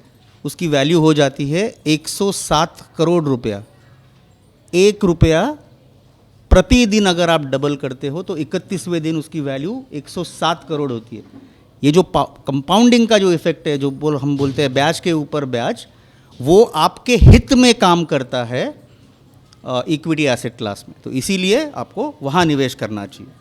उसकी वैल्यू हो जाती है 107 करोड़ रुपया। 1 रुपया प्रतिदिन अगर आप डबल करते हो तो 31वें दिन उसकी वैल्यू 107 करोड़ होती है। ये जो कंपाउंडिंग का जो इफेक्ट है, जो हम बोलते हैं ब्याज के ऊपर ब्याज, वो आपके हित में काम करता है इक्विटी एसेट क्लास में। तो इसीलिए आपको वहाँ निवेश करना चाहिए।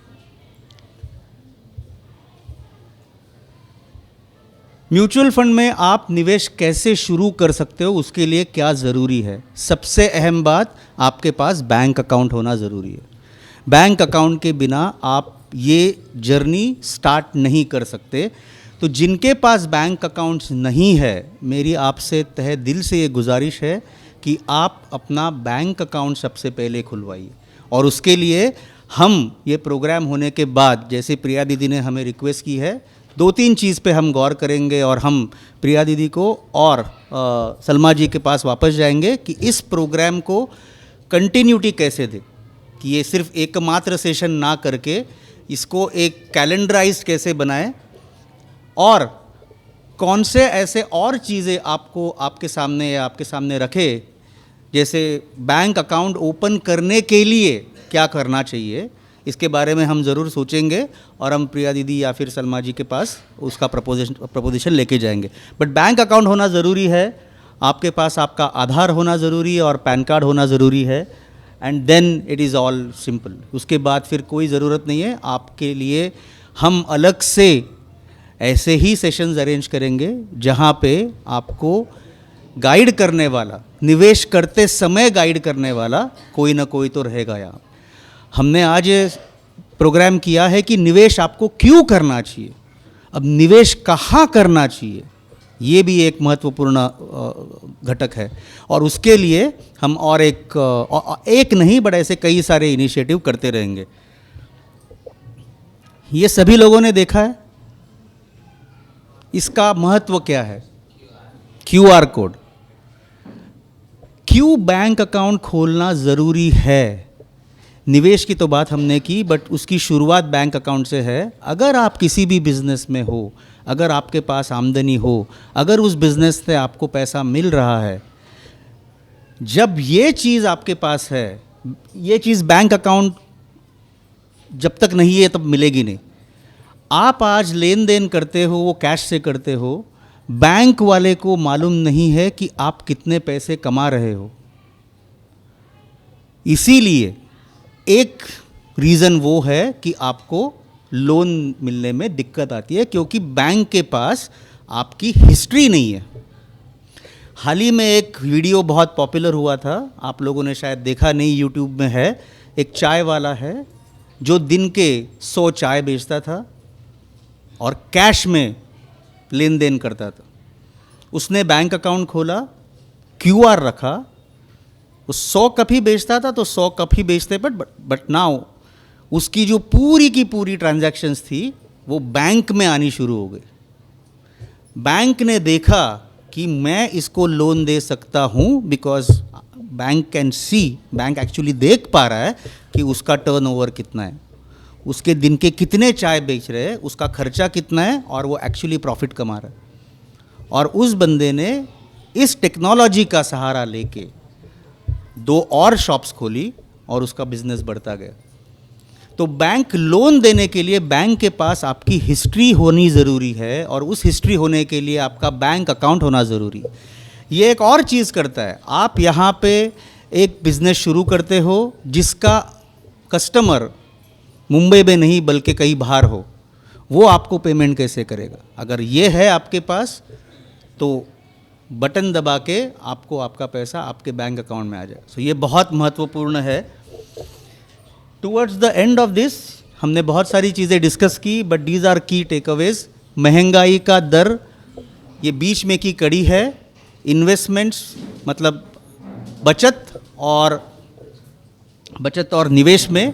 म्यूचुअल फंड में आप निवेश कैसे शुरू कर सकते हो, उसके लिए क्या ज़रूरी है? सबसे अहम बात, आपके पास बैंक अकाउंट होना ज़रूरी है। बैंक अकाउंट के बिना आप ये जर्नी स्टार्ट नहीं कर सकते। तो जिनके पास बैंक अकाउंट्स नहीं है, मेरी आपसे तहे दिल से ये गुजारिश है कि आप अपना बैंक अकाउंट सबसे पहले खुलवाइए। और उसके लिए हम ये प्रोग्राम होने के बाद, जैसे प्रिया दीदी ने हमें रिक्वेस्ट की है, 2-3 चीज़ पे हम गौर करेंगे और हम प्रिया दीदी को और सलमा जी के पास वापस जाएंगे कि इस प्रोग्राम को कंटिन्यूटी कैसे दें, कि ये सिर्फ एकमात्र सेशन ना करके इसको एक कैलेंडराइज्ड कैसे बनाएं और कौन से ऐसे और चीज़ें आपको आपके सामने रखे, जैसे बैंक अकाउंट ओपन करने के लिए क्या करना चाहिए, इसके बारे में हम ज़रूर सोचेंगे और हम प्रिया दीदी या फिर सलमा जी के पास उसका प्रपोजिशन लेके जाएंगे। बट बैंक अकाउंट होना ज़रूरी है, आपके पास आपका आधार होना ज़रूरी है और पैन कार्ड होना ज़रूरी है, and then it is all simple. उसके बाद फिर कोई ज़रूरत नहीं है आपके लिए। हम अलग से ऐसे ही सेशंस अरेंज करेंगे जहाँ पे आपको गाइड करने वाला, निवेश करते समय गाइड करने वाला कोई ना कोई तो रहेगा यहाँ। हमने आज प्रोग्राम किया है कि निवेश आपको क्यों करना चाहिए, अब निवेश कहाँ करना चाहिए, ये भी एक महत्वपूर्ण घटक है। और उसके लिए हम और एक नहीं बट ऐसे कई सारे इनिशिएटिव करते रहेंगे। ये सभी लोगों ने देखा है, इसका महत्व क्या है, QR कोड। क्यों बैंक अकाउंट खोलना ज़रूरी है? निवेश की तो बात हमने की, बट उसकी शुरुआत बैंक अकाउंट से है। अगर आप किसी भी बिजनेस में हो, अगर आपके पास आमदनी हो, अगर उस बिजनेस से आपको पैसा मिल रहा है, जब ये चीज़ आपके पास है, ये चीज़ बैंक अकाउंट जब तक नहीं है तब मिलेगी नहीं। आप आज लेन देन करते हो वो कैश से करते हो, बैंक वाले को मालूम नहीं है कि आप कितने पैसे कमा रहे हो। इसीलिए एक रीज़न वो है कि आपको लोन मिलने में दिक्कत आती है, क्योंकि बैंक के पास आपकी हिस्ट्री नहीं है। हाल ही में एक वीडियो बहुत पॉपुलर हुआ था, आप लोगों ने शायद देखा नहीं, यूट्यूब में है। एक चाय वाला है जो दिन के 100 चाय बेचता था और कैश में लेन देन करता था। उसने बैंक अकाउंट खोला, QR रखा, वो 100 कप ही बेचता था तो 100 कप ही बेचते, बट नाउ उसकी जो पूरी की पूरी ट्रांजैक्शंस थी वो बैंक में आनी शुरू हो गई। बैंक ने देखा कि मैं इसको लोन दे सकता हूँ, because bank can see, bank actually देख पा रहा है कि उसका टर्नओवर कितना है, उसके दिन के कितने चाय बेच रहे हैं, उसका खर्चा कितना है, और वो एक्चुअली प्रॉफिट कमा रहा है। और उस बंदे ने इस टेक्नोलॉजी का सहारा लेके 2 और शॉप्स खोली और उसका बिजनेस बढ़ता गया। तो बैंक लोन देने के लिए बैंक के पास आपकी हिस्ट्री होनी ज़रूरी है, और उस हिस्ट्री होने के लिए आपका बैंक अकाउंट होना ज़रूरी है। ये एक और चीज़ करता है, आप यहाँ पे एक बिज़नेस शुरू करते हो जिसका कस्टमर मुंबई में नहीं बल्कि कहीं बाहर हो, वो आपको पेमेंट कैसे करेगा? अगर ये है आपके पास तो बटन दबा के आपको आपका पैसा आपके बैंक अकाउंट में आ जाए। सो ये बहुत महत्वपूर्ण है। Towards the end of this हमने बहुत सारी चीज़ें डिस्कस की, बट दीज आर की टेकअवेज। महंगाई का दर ये बीच में की कड़ी है। इन्वेस्टमेंट्स मतलब बचत और निवेश में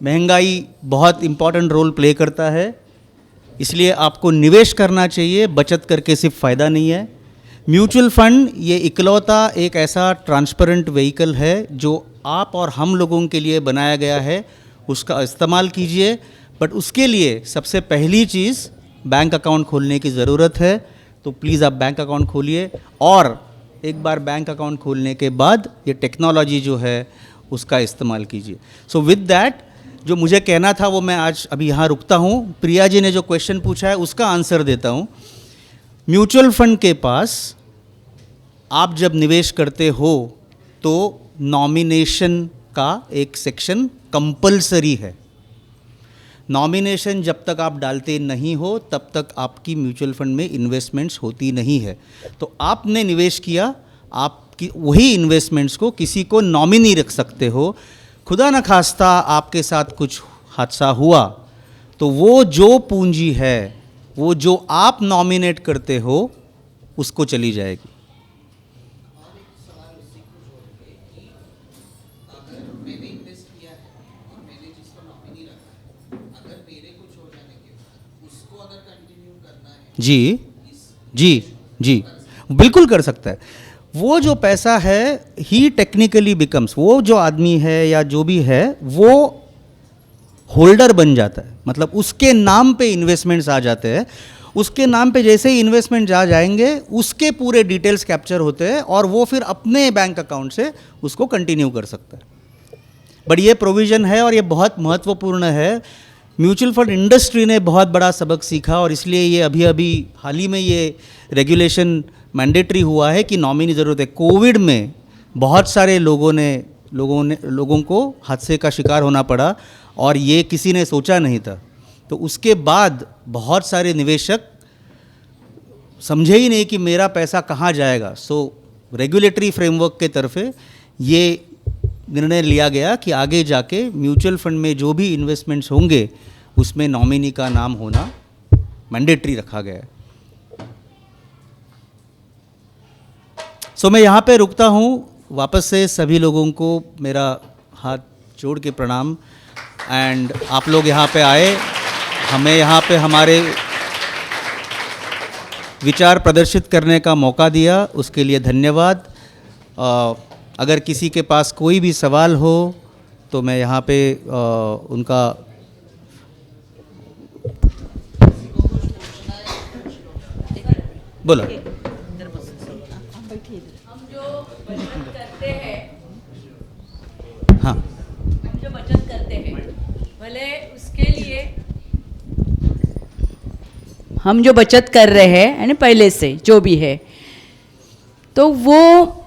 महंगाई बहुत इम्पॉर्टेंट रोल प्ले करता है, इसलिए आपको निवेश करना चाहिए, बचत करके सिर्फ फ़ायदा नहीं है। म्यूचुअल फंड ये इकलौता एक ऐसा ट्रांसपेरेंट व्हीकल है जो आप और हम लोगों के लिए बनाया गया है, उसका इस्तेमाल कीजिए। बट उसके लिए सबसे पहली चीज़ बैंक अकाउंट खोलने की ज़रूरत है, तो प्लीज़ आप बैंक अकाउंट खोलिए। और एक बार बैंक अकाउंट खोलने के बाद ये टेक्नोलॉजी जो है उसका इस्तेमाल कीजिए। सो विद दैट जो मुझे कहना था वो मैं आज अभी यहाँ रुकता हूँ। प्रिया जी ने जो क्वेश्चन पूछा है उसका आंसर देता हूँ। म्यूचुअल फंड के पास आप जब निवेश करते हो तो नॉमिनेशन का एक सेक्शन कंपलसरी है। नॉमिनेशन जब तक आप डालते नहीं हो तब तक आपकी म्यूचुअल फंड में इन्वेस्टमेंट्स होती नहीं है। तो आपने निवेश किया, आपकी वही इन्वेस्टमेंट्स को किसी को नॉमिनी रख सकते हो। खुदा न खास्ता आपके साथ कुछ हादसा हुआ तो वो जो पूंजी है, वो जो आप नॉमिनेट करते हो उसको चली जाएगी। जी जी जी बिल्कुल कर सकता है। वो जो पैसा है ही टेक्निकली बिकम्स, वो जो आदमी है या जो भी है वो होल्डर बन जाता है, मतलब उसके नाम पे इन्वेस्टमेंट्स आ जाते हैं। उसके नाम पे जैसे ही इन्वेस्टमेंट आ जाएंगे उसके पूरे डिटेल्स कैप्चर होते हैं और वो फिर अपने बैंक अकाउंट से उसको कंटिन्यू कर सकता है। बट ये प्रोविज़न है और ये बहुत महत्वपूर्ण है। म्यूचुअल फंड इंडस्ट्री ने बहुत बड़ा सबक सीखा और इसलिए ये अभी अभी हाल ही में ये रेगुलेशन मैंडेटरी हुआ है कि नॉमिनी ज़रूरत है। कोविड में बहुत सारे लोगों को हादसे का शिकार होना पड़ा और ये किसी ने सोचा नहीं था। तो उसके बाद बहुत सारे निवेशक समझे ही नहीं कि मेरा पैसा कहाँ जाएगा। सो रेगुलेटरी फ्रेमवर्क के तरफे ये निर्णय लिया गया कि आगे जाके म्यूचुअल फंड में जो भी इन्वेस्टमेंट्स होंगे उसमें नॉमिनी का नाम होना मैंडेटरी रखा गया है। सो मैं यहाँ पे रुकता हूँ। वापस से सभी लोगों को मेरा हाथ जोड़ के प्रणाम। एंड आप लोग यहाँ पे आए, हमें यहाँ पे हमारे विचार प्रदर्शित करने का मौका दिया, उसके लिए धन्यवाद। अगर किसी के पास कोई भी सवाल हो तो मैं यहाँ पे उनका बोलो। हम जो बचत करते हैं, हाँ हम जो बचत करते हैं, भले उसके लिए हम जो बचत कर रहे हैं यानी पहले से जो भी है, तो वो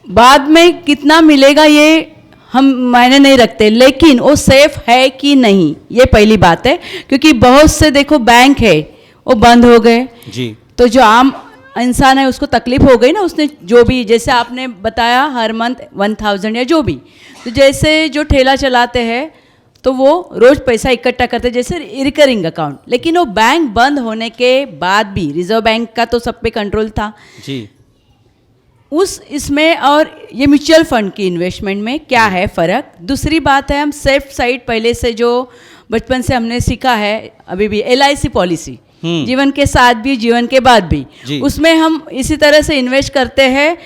बाद में कितना मिलेगा ये हम मायने नहीं रखते, लेकिन वो सेफ है कि नहीं ये पहली बात है। क्योंकि बहुत से देखो बैंक है वो बंद हो गए जी, तो जो आम इंसान है उसको तकलीफ हो गई ना। उसने जो भी जैसे आपने बताया हर मंथ 1000 या जो भी, तो जैसे जो ठेला चलाते हैं तो वो रोज़ पैसा इकट्ठा करते जैसे रिकरिंग अकाउंट, लेकिन वो बैंक बंद होने के बाद भी रिजर्व बैंक का तो सब पे कंट्रोल था जी। इसमें और ये म्यूचुअल फंड की इन्वेस्टमेंट में क्या है फ़र्क। दूसरी बात है हम सेफ साइड पहले से जो बचपन से हमने सीखा है, अभी भी LIC पॉलिसी जीवन के साथ भी जीवन के बाद भी, उसमें हम इसी तरह से इन्वेस्ट करते हैं।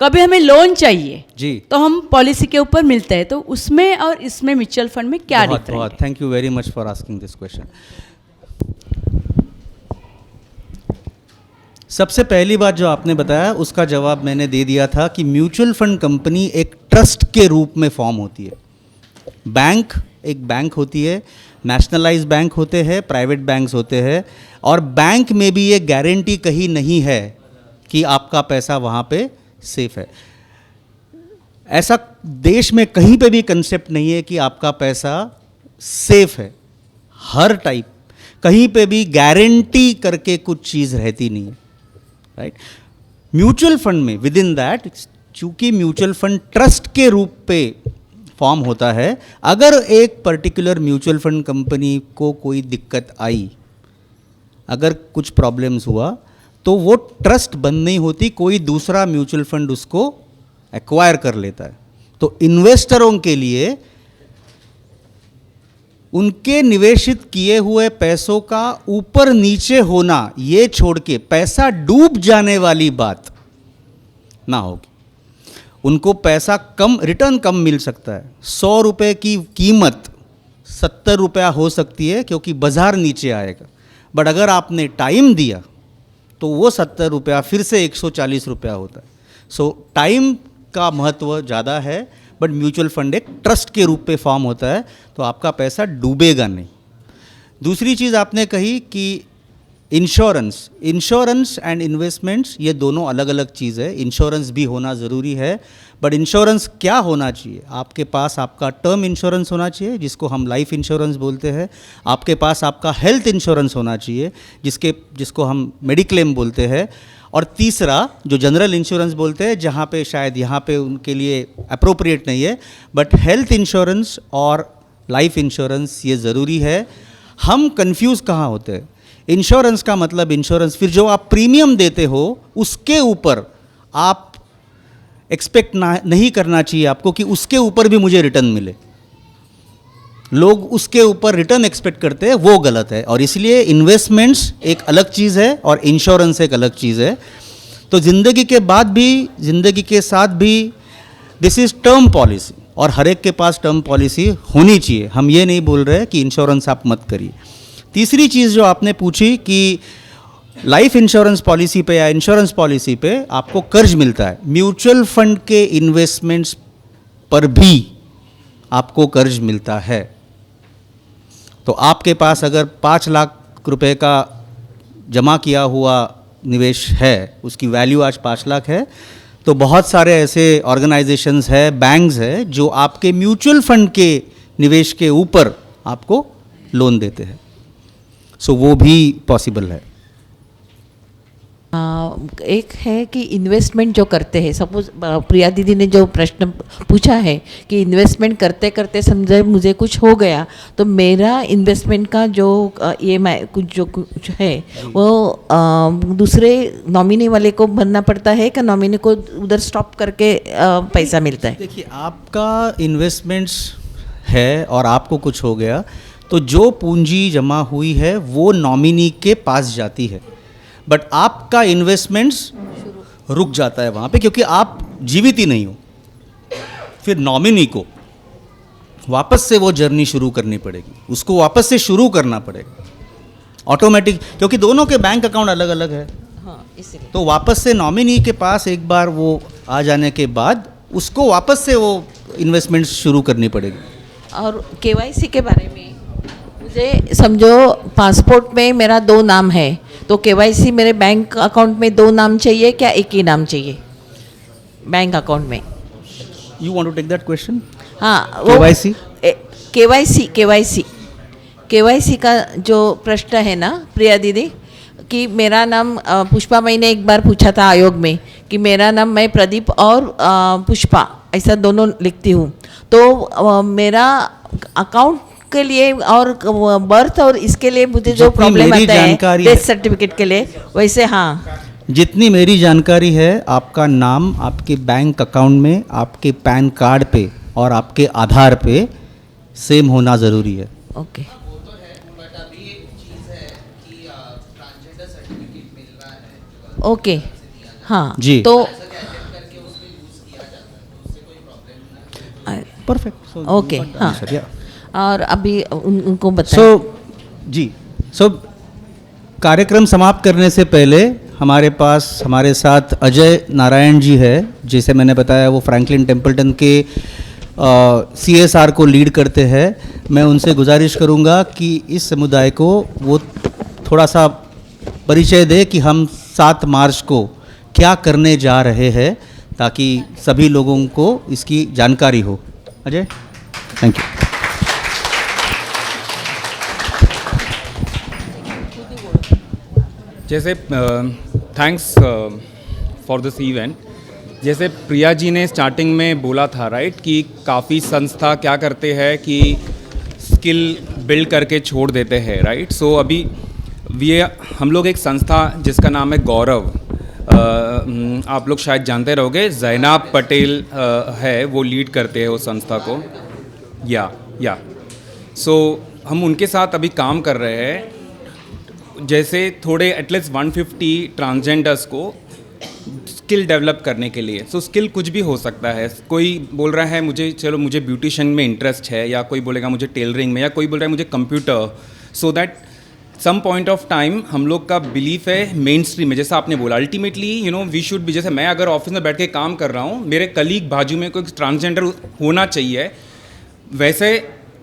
कभी हमें लोन चाहिए जी तो हम पॉलिसी के ऊपर मिलते हैं, तो उसमें और इसमें म्यूचुअल फंड में क्या बहुत डिफरेंस बहुत thank you very much for asking this question. सबसे पहली बात जो आपने बताया उसका जवाब मैंने दे दिया था कि म्यूचुअल फंड कंपनी एक ट्रस्ट के रूप में फॉर्म होती है। बैंक एक बैंक होती है, नेशनलाइज बैंक होते हैं, प्राइवेट बैंक्स होते हैं, और बैंक में भी ये गारंटी कहीं नहीं है कि आपका पैसा वहाँ पे सेफ है। ऐसा देश में कहीं पे भी कंसेप्ट नहीं है कि आपका पैसा सेफ है। हर टाइप कहीं पे भी गारंटी करके कुछ चीज़ रहती नहीं है, राइट। म्यूचुअल फंड में विद इन दैट, चूंकि म्यूचुअल फंड ट्रस्ट के रूप पे फॉर्म होता है, अगर एक पर्टिकुलर म्यूचुअल फंड कंपनी को कोई दिक्कत आई, अगर कुछ प्रॉब्लम्स हुआ, तो वो ट्रस्ट बंद नहीं होती, कोई दूसरा म्यूचुअल फंड उसको एक्वायर कर लेता है। तो इन्वेस्टरों के लिए उनके निवेशित किए हुए पैसों का ऊपर नीचे होना, ये छोड़ के पैसा डूब जाने वाली बात ना होगी। उनको पैसा कम, रिटर्न कम मिल सकता है। 100 रुपये की कीमत 70 रुपया हो सकती है क्योंकि बाजार नीचे आएगा, बट अगर आपने टाइम दिया तो वो 70 रुपया फिर से 140 रुपया होता है। सो टाइम का महत्व ज़्यादा है, बट म्यूचुअल फंड एक ट्रस्ट के रूप पे फॉर्म होता है, तो आपका पैसा डूबेगा नहीं। दूसरी चीज़ आपने कही कि इंश्योरेंस एंड इन्वेस्टमेंट्स ये दोनों अलग अलग चीज़ है। इंश्योरेंस भी होना ज़रूरी है, बट इंश्योरेंस क्या होना चाहिए? आपके पास आपका टर्म इंश्योरेंस होना चाहिए जिसको हम लाइफ इंश्योरेंस बोलते हैं। आपके पास आपका हेल्थ इंश्योरेंस होना चाहिए जिसको हम मेडिक्लेम बोलते हैं। और तीसरा जो जनरल इंश्योरेंस बोलते हैं, जहाँ पे शायद यहाँ पे उनके लिए अप्रोप्रिएट नहीं है, बट हेल्थ इंश्योरेंस और लाइफ इंश्योरेंस ये ज़रूरी है। हम कंफ्यूज कहाँ होते हैं? इंश्योरेंस का मतलब इंश्योरेंस, फिर जो आप प्रीमियम देते हो उसके ऊपर आप एक्सपेक्ट नहीं करना चाहिए आपको कि उसके ऊपर भी मुझे रिटर्न मिले। लोग उसके ऊपर रिटर्न एक्सपेक्ट करते हैं, वो गलत है। और इसलिए इन्वेस्टमेंट्स एक अलग चीज़ है और इंश्योरेंस एक अलग चीज़ है। तो ज़िंदगी के बाद भी, ज़िंदगी के साथ भी दिस इज़ टर्म पॉलिसी, और हर एक के पास टर्म पॉलिसी होनी चाहिए। हम ये नहीं बोल रहे कि इंश्योरेंस आप मत करिए। तीसरी चीज़ जो आपने पूछी कि लाइफ इंश्योरेंस पॉलिसी पे या इंश्योरेंस पॉलिसी पे आपको कर्ज मिलता है, म्यूचुअल फंड के इन्वेस्टमेंट्स पर भी आपको कर्ज मिलता है। तो आपके पास अगर 5 लाख रुपए का जमा किया हुआ निवेश है, उसकी वैल्यू आज 5 लाख है, तो बहुत सारे ऐसे ऑर्गेनाइजेशंस है, बैंक्स है, जो आपके म्यूचुअल फंड के निवेश के ऊपर आपको लोन देते हैं। सो वो भी पॉसिबल है। एक है कि इन्वेस्टमेंट जो करते हैं, सपोज प्रिया दीदी ने जो प्रश्न पूछा है कि इन्वेस्टमेंट करते करते समझे मुझे कुछ हो गया, तो मेरा इन्वेस्टमेंट का जो कुछ है वो दूसरे नॉमिनी वाले को भरना पड़ता है, कि नॉमिनी को उधर स्टॉप करके पैसा मिलता है? देखिए, आपका इन्वेस्टमेंट्स है और आपको कुछ हो गया, तो जो पूंजी जमा हुई है वो नॉमिनी के पास जाती है, बट आपका इन्वेस्टमेंट्स रुक जाता है वहाँ पे, क्योंकि आप जीवित ही नहीं हो। फिर नॉमिनी को वापस से वो जर्नी शुरू करनी पड़ेगी, उसको वापस से शुरू करना पड़ेगा ऑटोमेटिक, क्योंकि दोनों के बैंक अकाउंट अलग अलग है। हाँ, इसलिए तो वापस से नॉमिनी के पास एक बार वो आ जाने के बाद उसको वापस से वो इन्वेस्टमेंट शुरू करनी पड़ेगी। और केवाईसी के बारे में मुझे समझो, पासपोर्ट में मेरा 2 नाम है, तो केवाईसी मेरे बैंक अकाउंट में 2 नाम चाहिए, क्या एक ही नाम चाहिए बैंक अकाउंट में? You want to take that question? हाँ, KYC? केवाईसी का जो प्रश्न है ना प्रिया दीदी, कि मेरा नाम पुष्पा, मैंने एक बार पूछा था आयोग में कि मेरा नाम, मैं प्रदीप और पुष्पा ऐसा दोनों लिखती हूँ, तो मेरा अकाउंट के लिए और बर्थ और इसके लिए मुझे जो प्रॉब्लम आता है डेथ सर्टिफिकेट के लिए, वैसे हाँ, जितनी मेरी जानकारी है, आपका नाम आपके बैंक अकाउंट में, आपके पैन कार्ड पे और आपके आधार पे सेम होना ज़रूरी है। ओके। ओके, हाँ जी। तो परफेक्ट। ओके, हाँ। और अभी उनको बताएं। जी, कार्यक्रम समाप्त करने से पहले हमारे साथ अजय नारायण जी है, जिसे मैंने बताया वो फ्रैंकलिन टेम्पल्टन के CSR को लीड करते हैं। मैं उनसे गुजारिश करूंगा कि इस समुदाय को वो थोड़ा सा परिचय दे कि हम 7 मार्च को क्या करने जा रहे हैं, ताकि सभी लोगों को इसकी जानकारी हो। Ajay, thank you. जैसे थैंक्स फॉर दिस इवेंट। जैसे प्रिया जी ने स्टार्टिंग में बोला था, राइट, कि काफ़ी संस्था क्या करते हैं कि स्किल बिल्ड करके छोड़ देते हैं, राइट। सो अभी हम लोग एक संस्था जिसका नाम है गौरव, आप लोग शायद जानते रहोगे, जैनाब पटेल है, वो लीड करते हैं उस संस्था को। या सो हम उनके साथ अभी काम कर रहे हैं, जैसे थोड़े एटलीस्ट 150 ट्रांसजेंडर्स को स्किल डेवलप करने के लिए। सो स्किल कुछ भी हो सकता है। कोई बोल रहा है मुझे ब्यूटिशियन में इंटरेस्ट है, या कोई बोलेगा मुझे टेलरिंग में, या कोई बोल रहा है मुझे computer. So that some point of time हम लोग का बिलीफ है मेन स्ट्रीम में, जैसा आपने बोला, अल्टीमेटली वी शुड भी, जैसे मैं अगर ऑफिस में बैठ के काम कर रहा हूँ, मेरे कलीग बाजू में कोई ट्रांसजेंडर होना चाहिए, वैसे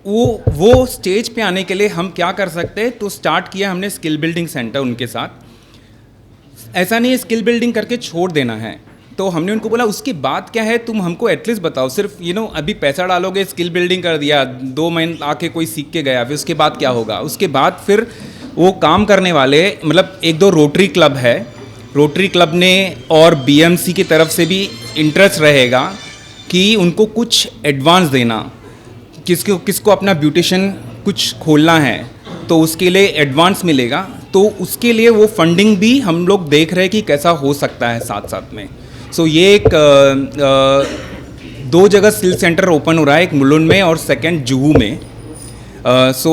वो स्टेज पे आने के लिए हम क्या कर सकते हैं। तो स्टार्ट किया हमने स्किल बिल्डिंग सेंटर उनके साथ। ऐसा नहीं है स्किल बिल्डिंग करके छोड़ देना है, तो हमने उनको बोला उसके बाद क्या है, तुम हमको एटलीस्ट बताओ। सिर्फ अभी पैसा डालोगे, स्किल बिल्डिंग कर दिया, 2 महीने आके कोई सीख के गया, फिर उसके बाद क्या होगा? उसके बाद फिर वो काम करने वाले, मतलब 1-2 रोटरी क्लब है, रोटरी क्लब ने और BMC की तरफ से भी इंटरेस्ट रहेगा कि उनको कुछ एडवांस देना, किसको अपना ब्यूटिशियन कुछ खोलना है तो उसके लिए एडवांस मिलेगा। तो उसके लिए वो फंडिंग भी हम लोग देख रहे हैं कि कैसा हो सकता है साथ साथ में। सो ये एक 2 जगह स्किल सेंटर ओपन हो रहा है, एक मुलुंड में और सेकंड जुहू में। सो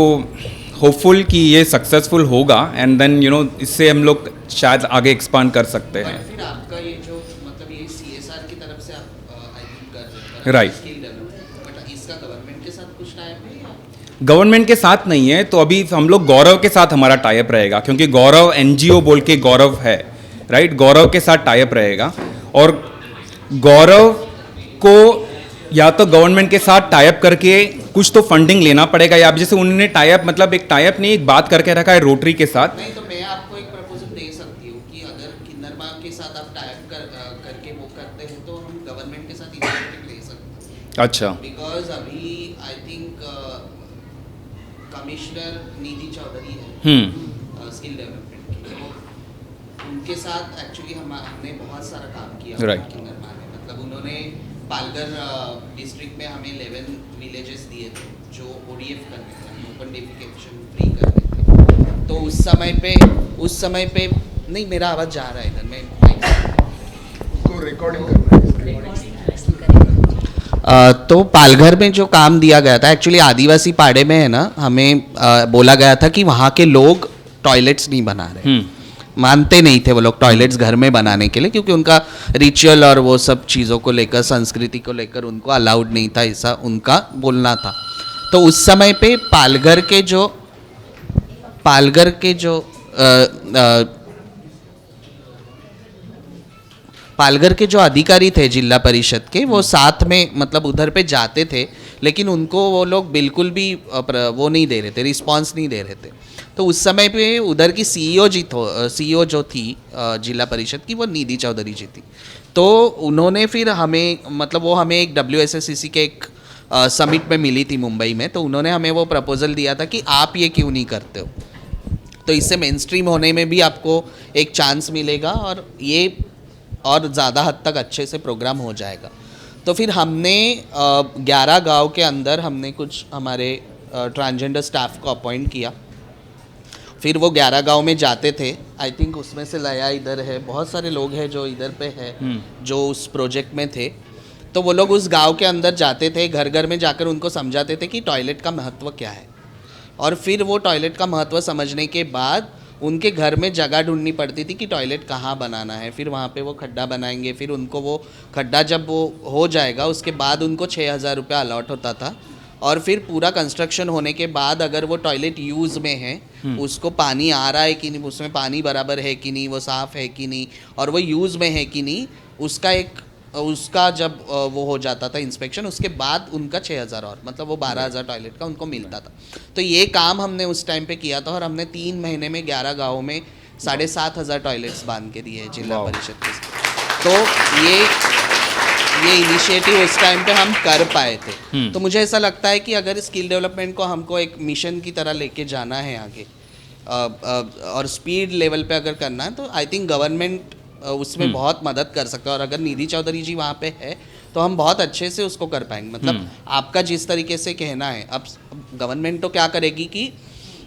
होपफुल कि ये सक्सेसफुल होगा एंड देन इससे हम लोग शायद आगे एक्सपांड कर सकते हैं. फिर आपका ये जो मतलब ये CSR की तरफ से आप आई थिंक कर रहे हैं Right. स्किल डेवलपमेंट, बट इसका गवर्नमेंट के साथ कुछ टाइप है या गवर्नमेंट के साथ नहीं है, तो अभी हम लोग गौरव के साथ हमारा टाइप रहेगा, क्योंकि गौरव NGO बोल के गौरव है, राइट. गौरव के साथ टाइप रहेगा और गौरव को या तो गवर्नमेंट के साथ टाइप करके कुछ तो फंडिंग लेना पड़ेगा, या जैसे उन्होंने टाइप मतलब एक टाइप नहीं, एक बात करके रखा है रोटरी के साथ. नहीं, तो मैं आपको एक प्रपोजल दे सकती हूँ कि अगर किन्नरमा के साथ आप टाइप करके वो करते हैं तो हम गवर्नमेंट के साथ इनिशिएटिव ले सकते हैं. अच्छा. बिकॉज अभी आई थिंक कमिश्नर निधि चौधरी है स्किल डेवलपमेंट की, तो उनके साथ एक्चुअली हमने बहुत सारा काम किया Right. किन्नरमा में. मतलब उन्होंने पालघर डिस्ट्रिक्ट में हमें 11 विलेजेस दिए थे जो ODF करने थे, ओपन डेफिकेशन फ्री करने थे. तो उस समय पे नहीं, मेरा आवाज़ जा रहा है इधर में. तो पालघर में जो काम दिया गया था, एक्चुअली आदिवासी पाड़े में है ना, हमें बोला गया था कि वहाँ के लोग टॉयलेट्स नहीं बना रहे, मानते नहीं थे वो लोग टॉयलेट्स घर में बनाने के लिए, क्योंकि उनका रिचुअल और वो सब चीज़ों को लेकर, संस्कृति को लेकर उनको अलाउड नहीं था, ऐसा उनका बोलना था. तो उस समय पे पालघर के जो अधिकारी थे जिला परिषद के, वो साथ में मतलब उधर पे जाते थे, लेकिन उनको वो लोग बिल्कुल भी वो नहीं दे रहे थे, रिस्पांस नहीं दे रहे थे. तो उस समय पे उधर की CEO जो थी जिला परिषद की, वो निधि चौधरी जी थी. तो उन्होंने फिर हमें मतलब वो हमें एक WSSCC के एक समिट में मिली थी मुंबई में, तो उन्होंने हमें वो प्रपोजल दिया था कि आप ये क्यों नहीं करते हो, तो इससे मेन स्ट्रीम होने में भी आपको एक चांस मिलेगा और ये और ज़्यादा हद तक अच्छे से प्रोग्राम हो जाएगा. तो फिर हमने 11 गांव के अंदर हमने कुछ हमारे ट्रांसजेंडर स्टाफ को अपॉइंट किया. फिर वो 11 गांव में जाते थे. आई थिंक उसमें से लया इधर है, बहुत सारे लोग हैं जो इधर पे है जो उस प्रोजेक्ट में थे. तो वो लोग उस गांव के अंदर जाते थे, घर घर में जाकर उनको समझाते थे कि टॉयलेट का महत्व क्या है. और फिर वो टॉयलेट का महत्व समझने के बाद उनके घर में जगह ढूंढनी पड़ती थी कि टॉयलेट कहाँ बनाना है. फिर वहाँ पे वो खड्डा बनाएंगे, फिर उनको वो खड्डा जब वो हो जाएगा उसके बाद उनको 6,000 रुपया अलॉट होता था. और फिर पूरा कंस्ट्रक्शन होने के बाद अगर वो टॉयलेट यूज़ में है, उसको पानी आ रहा है कि नहीं, उसमें पानी बराबर है कि नहीं, वो साफ़ है कि नहीं, और वो यूज़ में है कि नहीं, उसका जब वो हो जाता था इंस्पेक्शन, उसके बाद उनका 6,000 और मतलब वो 12,000 टॉयलेट का उनको मिलता था. तो ये काम हमने उस टाइम पे किया था और हमने 3 महीने में 11 गाँवों में 7,500 टॉयलेट्स बांध के दिए जिला परिषद के. तो ये इनिशिएटिव उस टाइम पे हम कर पाए थे. तो मुझे ऐसा लगता है कि अगर स्किल डेवलपमेंट को हमको एक मिशन की तरह लेके जाना है आगे और स्पीड लेवल पे अगर करना है, तो आई थिंक गवर्नमेंट उसमें बहुत मदद कर सकता है. और अगर निधि चौधरी जी वहाँ पे है तो हम बहुत अच्छे से उसको कर पाएंगे. मतलब आपका जिस तरीके से कहना है, अब गवर्नमेंट तो क्या करेगी कि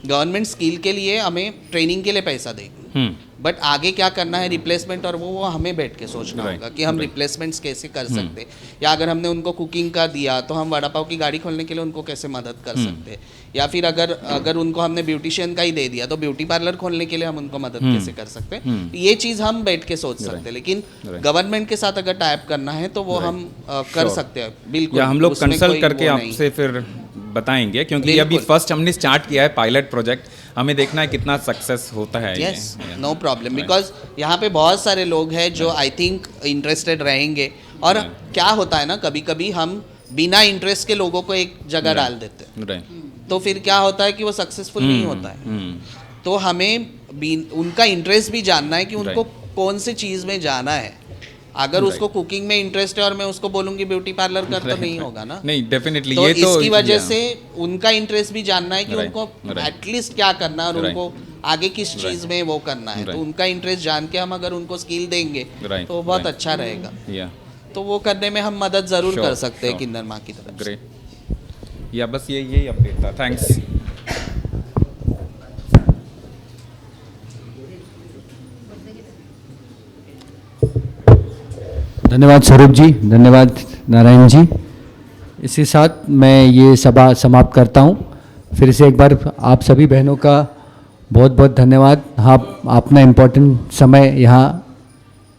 गवर्नमेंट स्किल के लिए हमें ट्रेनिंग के लिए पैसा देगी, बट आगे क्या करना है रिप्लेसमेंट, और वो हमें बैठ के सोचना होगा कि हम रिप्लेसमेंट्स कैसे कर सकते हैं. या अगर हमने उनको कुकिंग का दिया तो हम वड़ा पाव की गाड़ी खोलने के लिए उनको कैसे मदद कर सकते हैं. या फिर अगर उनको हमने ब्यूटिशियन का ही दे दिया तो ब्यूटी पार्लर खोलने के लिए हम उनको मदद कैसे कर सकते हैं. ये चीज़ हम बैठ के सोच सकते हैं. लेकिन गवर्नमेंट के साथ अगर टाइप करना है तो वो हम कर सकते हैं बिल्कुल. या हम लोग कंसल्ट करके आपसे फिर बताएंगे, क्योंकि अभी फर्स्ट हमने स्टार्ट किया है पायलट प्रोजेक्ट, हमें देखना है कितना सक्सेस होता है. यस, नो प्रॉब्लम, बिकॉज यहाँ पे बहुत सारे लोग हैं जो आई थिंक इंटरेस्टेड रहेंगे. और क्या होता है ना, कभी कभी हम बिना इंटरेस्ट के लोगों को एक जगह डाल देते हैं, तो फिर क्या होता है कि वो सक्सेसफुल नहीं होता है. तो हमें उनका इंटरेस्ट भी जानना है कि उनको कौन सी चीज़ में जाना है. अगर उसको कुकिंग में इंटरेस्ट है और मैं उसको बोलूंगी ब्यूटी पार्लर कर, तो नहीं होगा ना. नहीं, डेफिनेटली. तो ये तो इसकी वजह से उनका इंटरेस्ट भी जानना है कि उनको एटलीस्ट क्या करना है और उनको आगे किस चीज़ में वो करना है. तो उनका इंटरेस्ट जान के हम अगर उनको स्किल देंगे तो बहुत अच्छा रहेगा. तो वो करने में हम मदद ज़रूर कर सकते हैं किन्नरमा की तरफ. ग्रेट. या बस यही अपडेट था. थैंक्स. धन्यवाद स्वरूप जी, धन्यवाद नारायण जी. इसी साथ मैं ये सभा समाप्त करता हूँ. फिर से एक बार आप सभी बहनों का बहुत बहुत धन्यवाद। आप अपना इम्पोर्टेंट समय यहाँ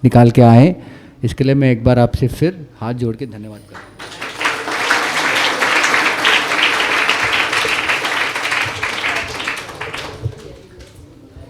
निकाल के आए, इसके लिए मैं एक बार आपसे फिर हाथ जोड़ के धन्यवाद करता हूँ।